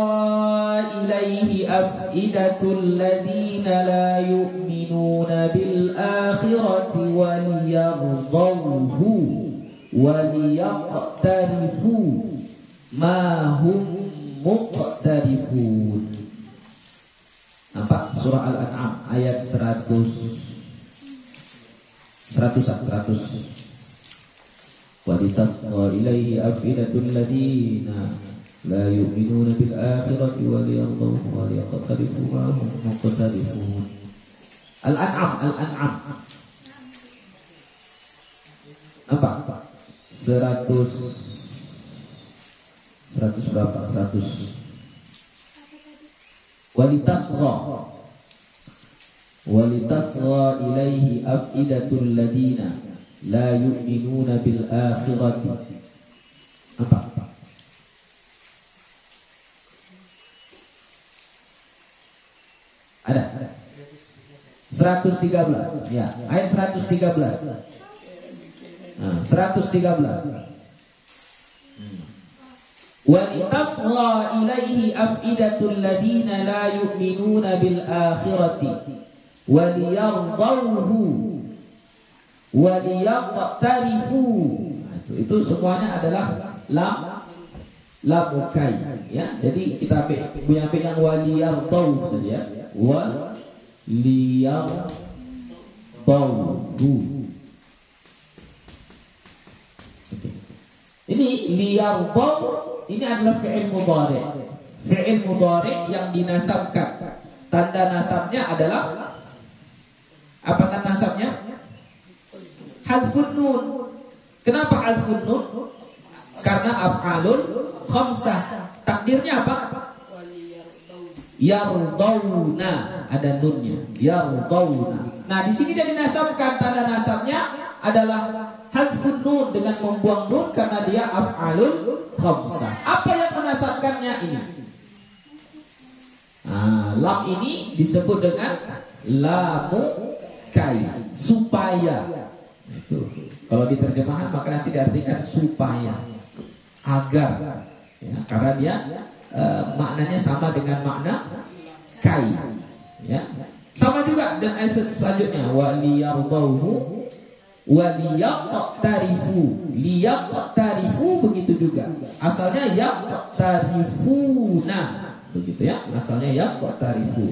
ilaihi afidatul ladzina la yu'minuna bil akhirati waliyardawhu waliyaqtarifu ma hum muqtarifun. Nampak surah Al-An'am ayat 100. Walitasgha ilaihi afidatul ladzina la yu'minuna bil akhirati waliyardawhu waliyaqtarifu ma hum muqtarifun. Al-An'am. Apa? 100 berapa? 100. Walitasgha ilaihi afidatul ladzina la yu'minuna bil akhirati. Apa? Ada. 113. Ya, ayat 113. Nah, 113. Walitasgha ilaihi afidatul ladzina la yu'minuna bil akhirati waliyardawhu waliyaqtarifu. Itu semuanya adalah lam ukai, ya. Jadi kita punya yang waliyardawhu saja, waliyardawhu. Ini liyardaw, ini adalah fi'il mudhari'. Fi'il mudhari' yang dinasabkan. Tanda nasabnya adalah apa tanda nasabnya? Hazfun nun. Kenapa hazfun nun? Karena af'alun khamsah. Takdirnya apa? Yardawna, ada nunnya. Yardawna. Nah, di sini dia dinasabkan, tanda nasabnya adalah hadfun nun dengan membuang nun karena dia af'alun khamsah. Apa yang menasabkannya ini? Lam ini disebut dengan lamu kai, supaya. Itu. Kalau diterjemahkan maka nanti diartikan supaya, agar. Ya, karena dia maknanya sama dengan makna kai. Ya. Sama juga dengan ayat selanjutnya, waliyardawhu waliyaqtarifu. Liyaqtarifu begitu juga. Asalnya yaqtarifuna. Begitu ya. Asalnya yaqtarifu.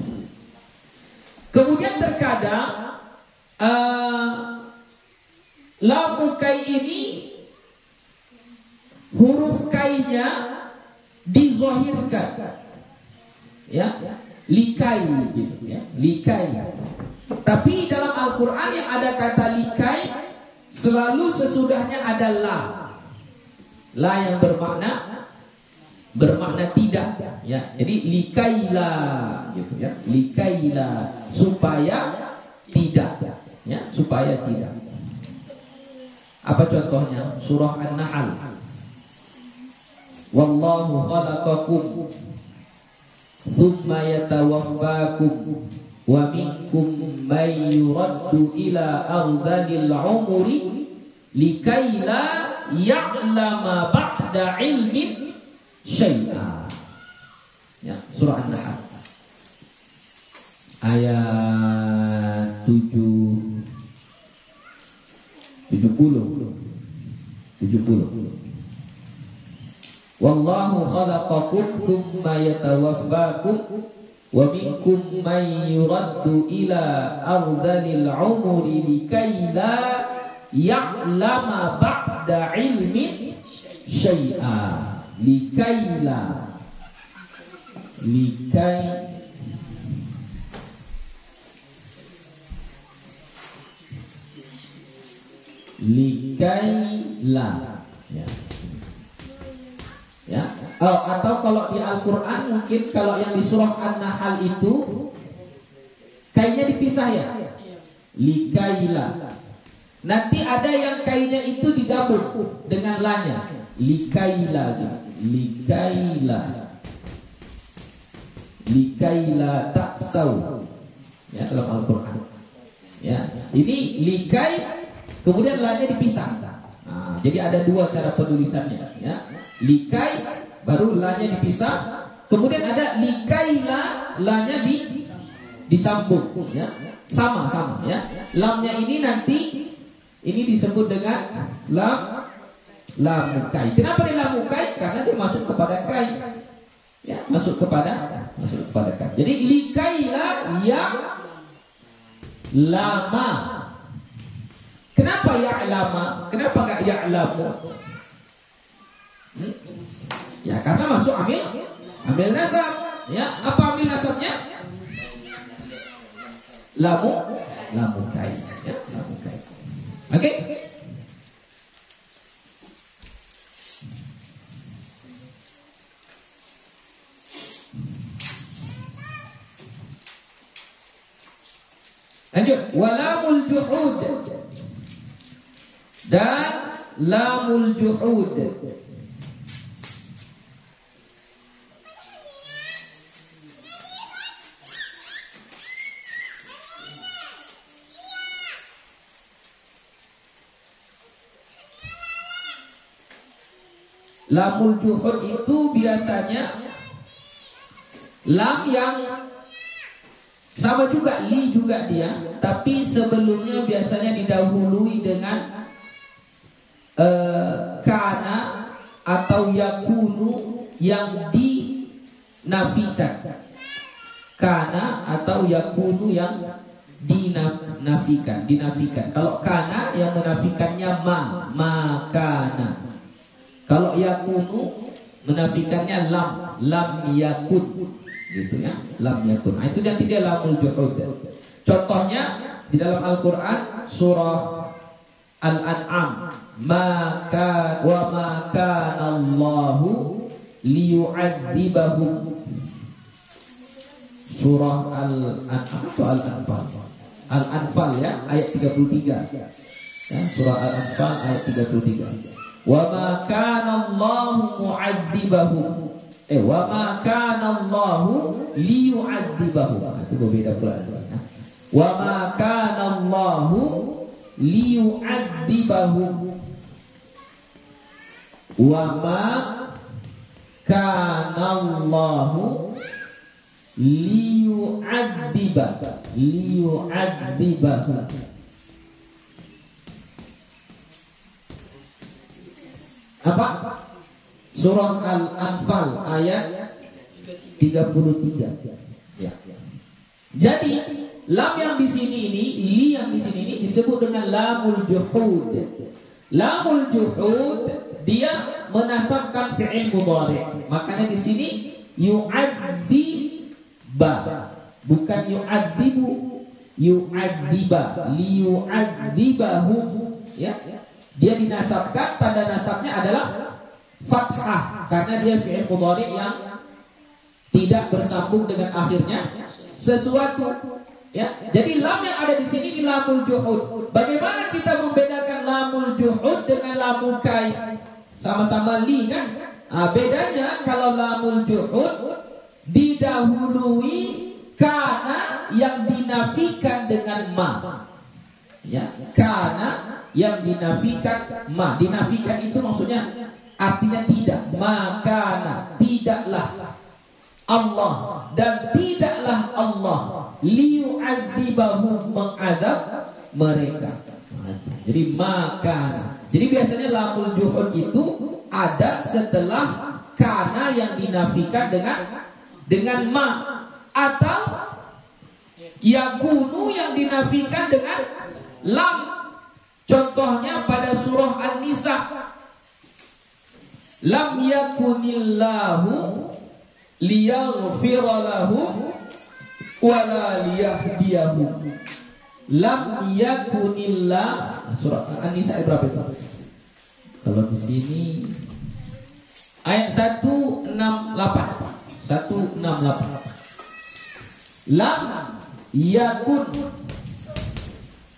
Kemudian terkadang lam kai ini huruf kainya dizahirkan. Ya. Likai gitu ya. Likai. Tapi dalam Al-Qur'an yang ada kata likai selalu sesudahnya ada la. La yang bermakna tidak ya. Jadi likaila gitu ya. Likaila, supaya tidak ya, supaya tidak. Apa contohnya? Surah An-Nahl. Wallahu khalaqakum thumma yatawaffakum wa minkum may yuraddu ila ardhil umri likai la ya'lama ba'da ilmin syai'a. Ya, surah An-Nahl ayat 70. Wallahu khalaqakum thumma yatawaffakum wa minkum man yuraddu ila ardhil umri likai la ya'lama ba'da ilmin syai'a. Likai la, likaila ya. Ya. Oh, atau kalau di Al-Qur'an mungkin kalau yang di surah An-Nahl itu kainnya dipisah ya. Likaila. Nanti ada yang kainnya itu digabung dengan lanya. Likaila. Likaila taksau. Ya, dalam Al-Qur'an. Ya. Ini likai kemudian lanya dipisah. Nah, jadi ada dua cara penulisannya ya. Likai baru lanya dipisah. Kemudian ada likaila, lanya disambung, ya. Sama ya. Lamnya ini nanti ini disebut dengan lamukai. Kenapa dia lamukai? Karena dia masuk kepada kai. Ya, masuk kepada kai. Jadi likaila yang lama. Kenapa ya'lama? Kenapa enggak ya'lamu? Ya, karena masuk amil nasab. Ya, apa amil nasabnya? Lamukai. Ya, lamukai. Oke? Lanjut, walamul juhud dan lamul juhud. Lamul juhud itu biasanya lam yang sama juga, li juga dia, tapi sebelumnya biasanya didahului dengan kana atau yakunu yang dinafikan. Kana atau yakunu yang dinafikan. Kalau kana yang menafikannya makana. Kalau yakunu menafikannya lam yakun. Gitu ya, lam yakun. Itu nanti dia lamul juhud. Contohnya di dalam Al-Qur'an surah Al-An'am, maka wa ma kana Allahu liyu'adzibahum. Surah Al-An'am atau Al-Anfal? Al-Anfal ya, ayat 33. Ya, surah Al-Anfal ayat 33. Wa ma kana Allahu mu'adzibahum. Wa ma kana Allahu liyu'adzibahum. Itu berbeda pula. Wa ma kana Allahu liyu'adzibahum. Wa ma kana Allahu liyu'adzibahum. Apa? Surah Al-Anfal ayat 33. Ya. Jadi lam yang di sini ini, li yang di sini ini disebut dengan lamul juhud. Lamul juhud dia menasabkan fi'il mudhari. Makanya di sini yu'adziba, bukan yu'adzibu, yu'adziba, liyu'adzibahum. Ya. Dia dinasabkan, tanda nasabnya adalah fathah karena dia fi'il mudhari yang tidak bersambung dengan akhirnya sesuatu. Ya, jadi lam yang ada di sini di lamul juhud. Bagaimana kita membedakan lamul juhud dengan lamul kai? Sama-sama li kan? Bedanya kalau lamul juhud didahului kana yang dinafikan dengan ma. Ya, kana yang dinafikan ma. Dinafikan itu maksudnya artinya tidak. Makana, tidaklah Allah, dan tidaklah Allah liyu'adzibahum, mengazab mereka. Jadi makana. Jadi biasanya lamul juhud itu ada setelah kana yang dinafikan dengan ma, atau yakunu yang dinafikan dengan lam. Contohnya pada surah An-Nisa, lam yakunillahu liyaghfira lahum wala liyahdiyahum. Lam yakunillah. Surah An-Nisa ayat berapa itu? Kalau di sini ayat 168. 168.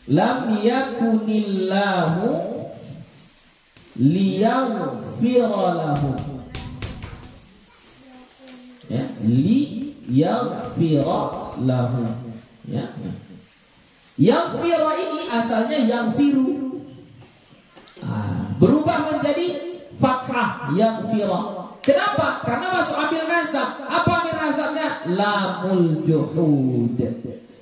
Lam yakunillahu liyaghfira lahum. Ya, liyaghfira lahum. Ya. Yaghfira ini asalnya yaghfiru. Berubah menjadi fathah yaghfira. Kenapa? Karena masuk amil nasab. Apa amil nasabnya? Lamul juhud.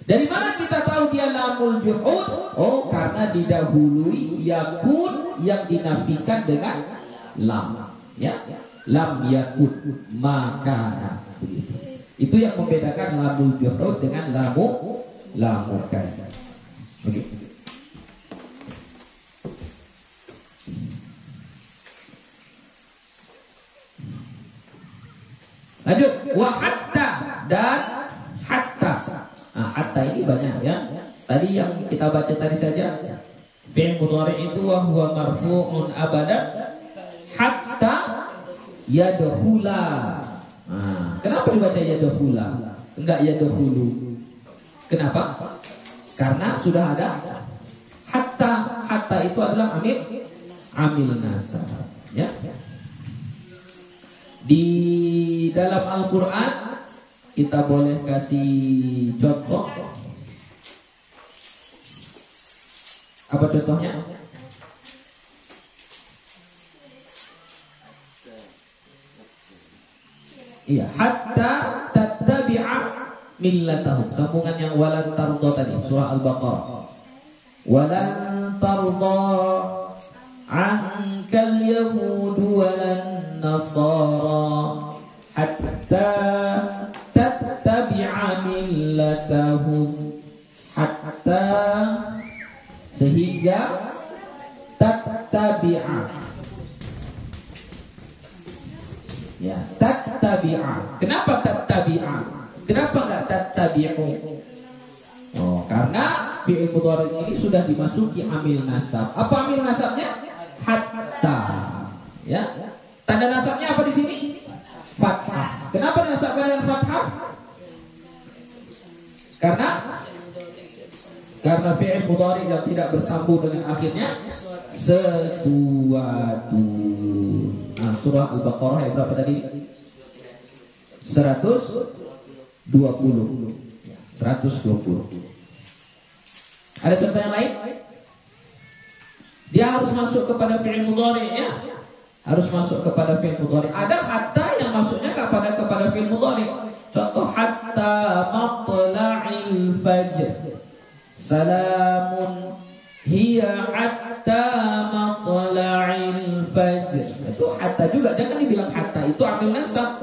Dari mana kita tahu dia lamul juhud? Oh, karena didahului yakun yang dinafikan dengan lam. Ya, lam yakun makana. Begitu. Itu yang membedakan lamul juhud dengan lamu kan. Begitu. Lanjut, wa hatta dan hatta. Nah, hatta ini banyak ya. Tadi yang kita baca tadi saja. Fi'il mudhari itu wa huwa marfu'un abadan hatta yadkhula. Nah, kenapa dibaca yadkhula? Enggak yadkhulu. Kenapa? Karena sudah ada hatta. Hatta itu adalah amil nasab. Ya. Di dalam Al-Quran kita boleh kasih contoh. Apa contohnya? Iya, hatta tattabi'a millatahum. Sambungan yang walan tarda tadi, surah Al-Baqarah. Walan tarda ankal yahudu walan nasara hatta tattabi'a millatahum. Hatta sehingga tattabi'a. Ya, tattabi'a. Kenapa tattabi'a? Kenapa enggak tattabi'u? Oh, karena fi'il mudhari ini sudah dimasuki amil nasab. Apa amil nasabnya? Hatta. Ya. Tanda nasabnya apa di sini? Fathah. Kenapa dinasabkan dengan fathah? Karena fi'il mudhari yang tidak bersambung dengan akhirnya sesuatu. Nah, surah Al-Baqarah yang berapa tadi? 120. 120. Ada contoh yang lain? Dia harus masuk kepada fi'il mudhari ya. Harus masuk kepada fi'il mudhari. Ada hatta yang masuknya kepada fi'il mudhari. Contoh hatta matla'il fajr. Salamun hiya hatta matla'il fajr. Itu hatta juga. Jangan dibilang hatta itu amil nasab.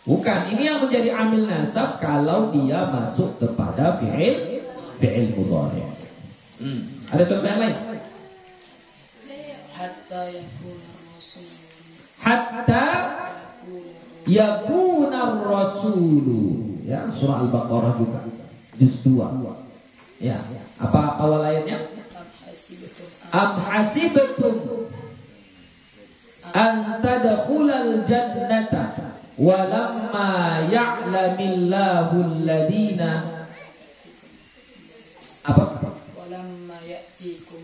Bukan. Ini yang menjadi amil nasab kalau dia masuk kepada fi'il mudhari. Ada contoh yang lain? Hatta yakuna rasul. Hatta yakuna rasulu. Ya, surah Al-Baqarah juga. Juz 2. Ya. Apa awal ayatnya? Am hasibtum an tadkhulal jannata walamma ya'lamillahu alladhina apa?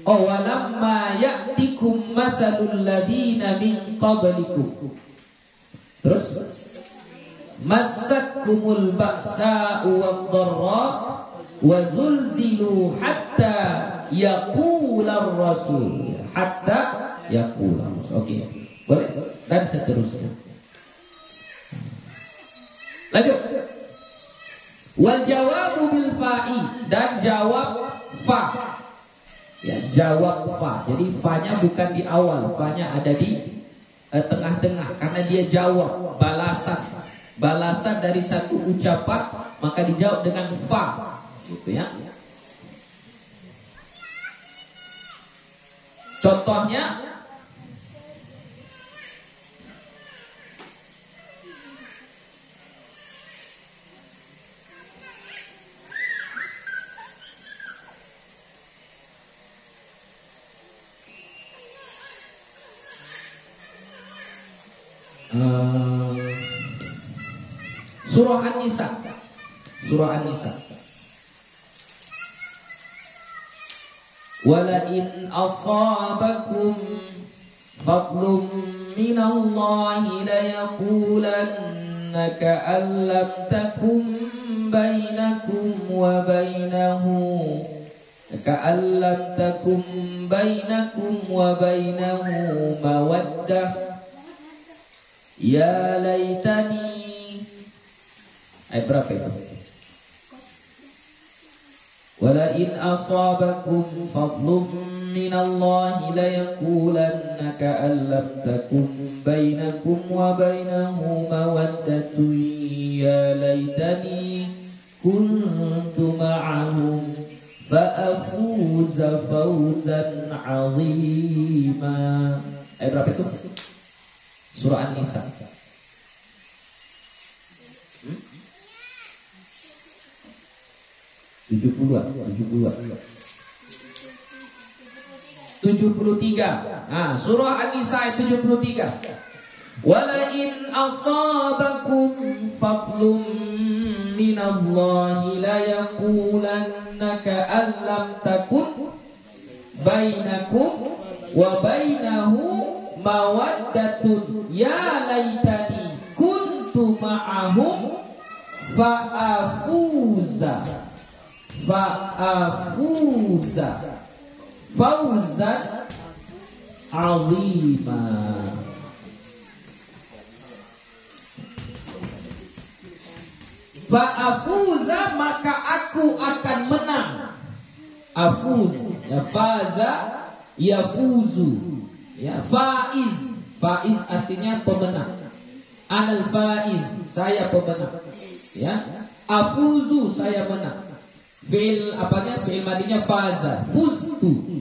Walamma ya'tikum mathalul ladina min qablikum. Terus massatkumul ba'sa'u wadh-dharra wa zulzilu hatta yaqular rasul. Hatta yaqular rasul. Oke. Boleh? Dan seterusnya. Lanjut. Wal jawabu bil fa'i, dan jawab fa. Ya, jawab fa. Jadi fa-nya bukan di awal, fa-nya ada di tengah-tengah karena dia jawab balasan dari satu ucapan, maka dijawab dengan fa. Gitu ya. Contohnya Surah An-Nisa. Surah An-Nisa. Walain asabakum fadlun minallahi layaqulanna ka'an lam takum bainakum wa bainahu ka'an lam takum bainakum wa bainahu mawaddah Ya laitani. Ayat berapa itu? Wala in asabakum fadlun minallahi la yaqulanna ka'an lam takum bainakum wa bainahu mawaddatun ya laitani kuntu ma'ahum fa'afuza fawzan 'azima. Ayat berapa itu? Surah An-Nisa. 73. Nah, surah An-Nisa ayat 73. Wala in asabakum fadlun minallahi la yaqulanna ka'an lam takun bainakum wa bainahu mawaddatun ya laitani kuntu ma'ahum fa'afuza fawzan 'azima. Fa'afuza, maka aku akan menang. Afuz, ya faza, yafuzu, ya faiz. Faiz artinya pemenang. Anal faiz, saya pemenang. Ya, afuzu, saya menang. Fi'il apanya? Fi'il madinya faza, fuztu,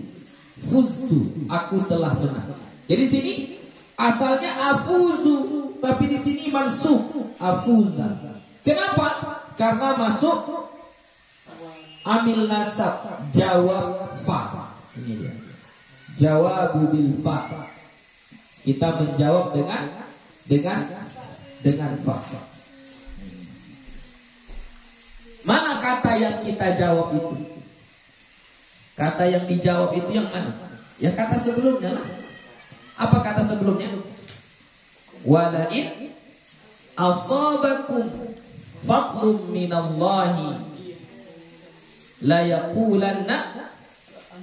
aku telah menang. Jadi sini asalnya afuzu, tapi di sini mansub afuza. Kenapa? Karena masuk amil nasab, jawab fa. Ini dia. Jawab bil fa. Kita menjawab dengan fa. Mana kata yang kita jawab itu? Kata yang dijawab itu yang mana? Ya kata sebelumnya lah. Apa kata sebelumnya? Walain asabakum fadlun minallahi la yaqulanna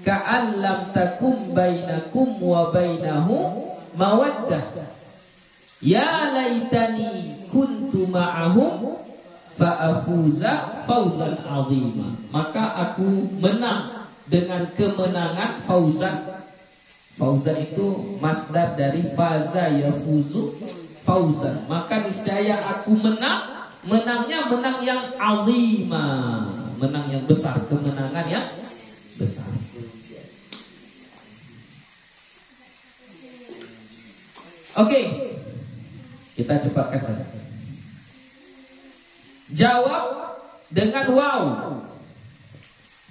ka'an lam takum bainakum wa bainahu mawaddah ya laitani kuntu ma'ahum fa'afuza fawzan 'azima. Maka aku menang dengan kemenangan fauzan. Fauzan itu masdar dari faza yafuzu fauzan. Maka niscaya aku menang. Menangnya menang yang 'azima, menang yang besar, kemenangan yang besar. Oke, kita cepatkan saja. Jawab dengan waw.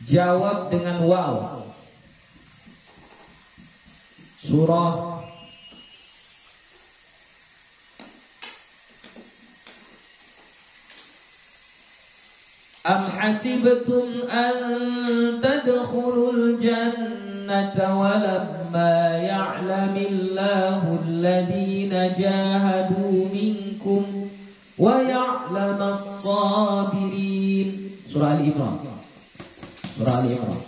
Jawab dengan waw. Surah Am hasibtum an tadkhulul jannata walamma ya'lamillahu alladhina jahadu minkum wa ya'lamas sabirin. Surah Al-Imran. Surah Al-Imran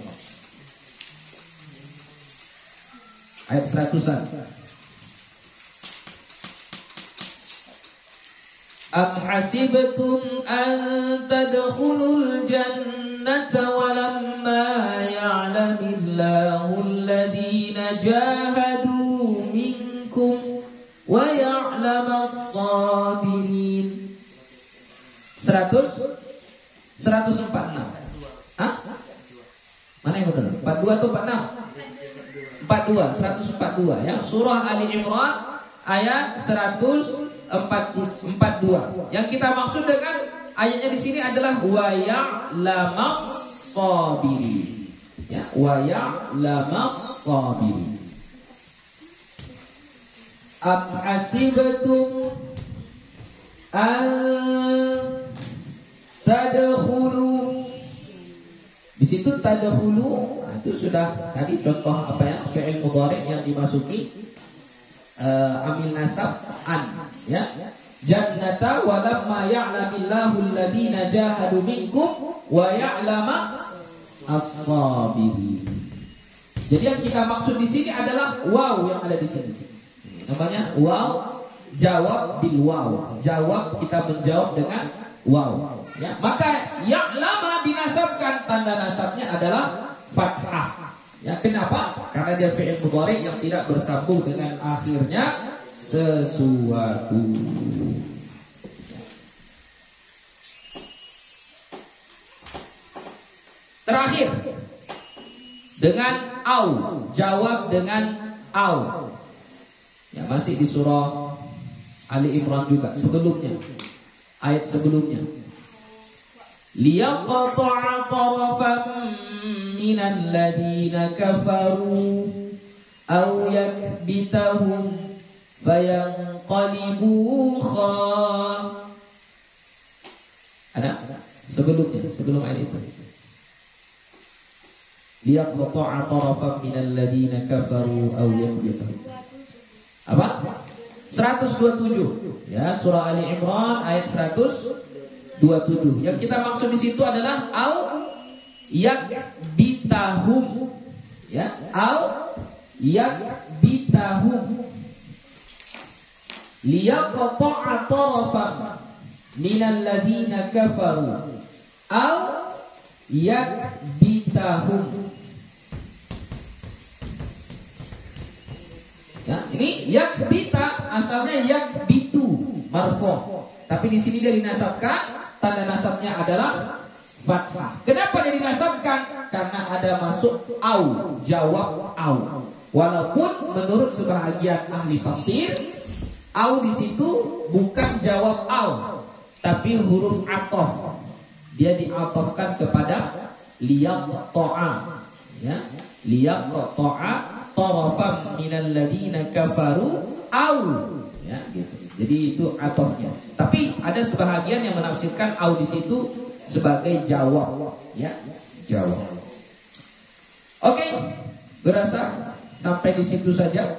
ayat 100-an. Am hasibtum an tadkhulul jannata walamma ya'lamillahu alladhina jahadu minkum wa ya'lamas sabirin. 146. Hah? Mana yang benar? 42 atau 46? 42, 142 ya. Surah Ali Imran ayat 142. Yang kita maksud dengan ayatnya di sini adalah wa ya'lamas sabirin. Ya, wa ya'lamas sabirin. Am hasibtum an tadkhulu. Di situ tadkhulu itu sudah tadi contoh apa ya? Fi'il mudhari yang dimasuki amil nasab an, ya. Jannata wa lamma ya'lamillahu alladhina jahadu minkum wa ya'lamas as-sabirin. Jadi yang kita maksud di sini adalah waw yang ada di sini. Namanya waw jawab bil waw. Jawab kita menjawab dengan waw. Ya, maka ya'lama dinasabkan, tanda nasabnya adalah fathah. Ya, kenapa? Karena dia fi'il mudhari yang tidak bersambung dengan akhirnya sesuatu. Terakhir dengan au, jawab dengan au. Ya, masih di surah Ali Imran juga sebelumnya. Ayat sebelumnya. Liyaqta'a tarafan minal ladina kafaru aw yakbitahum fayanqalibu ada sebelumnya, sebelum ayat itu. Liyaqta'a tarafan minal ladina kafaru aw yakbitahum. Apa? 127 ya, surah Ali Imran ayat 127. Yang kita maksud di situ adalah au yakbitahum, ya, au yakbitahum. Liyaqta'a tarafan minal ladzina kafaru au yakbitahum. Ya, ini yakbita asalnya yakbitu marfu', tapi di sini dia dinasabkan, tanda nasabnya adalah fathah. Kenapa dia dinasabkan? Karena ada masuk au, jawab au. Walaupun menurut sebahagian ahli tafsir, au di situ bukan jawab au, tapi huruf athof. Dia diatofkan kepada liyaqta'a, ya, liyaqta'a tarafan minal ladina kafaru au, ya, gitu. Jadi itu atofnya. Tapi ada sebahagian yang menafsirkan au di situ sebagai jawab, ya, jawab. Oke, berasa sampai di situ saja.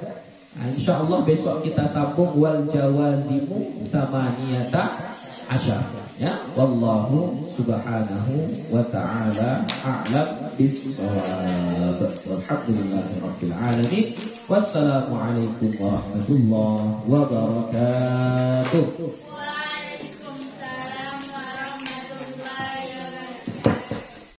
Nah, insyaallah besok kita sambung wal jawazimu samaniyata asyar. Ya, wallahu subhanahu wa ta'ala a'lam bis-shawab. Walhamdulillahirabbil alamin. Wassalamu alaikum warahmatullahi wabarakatuh.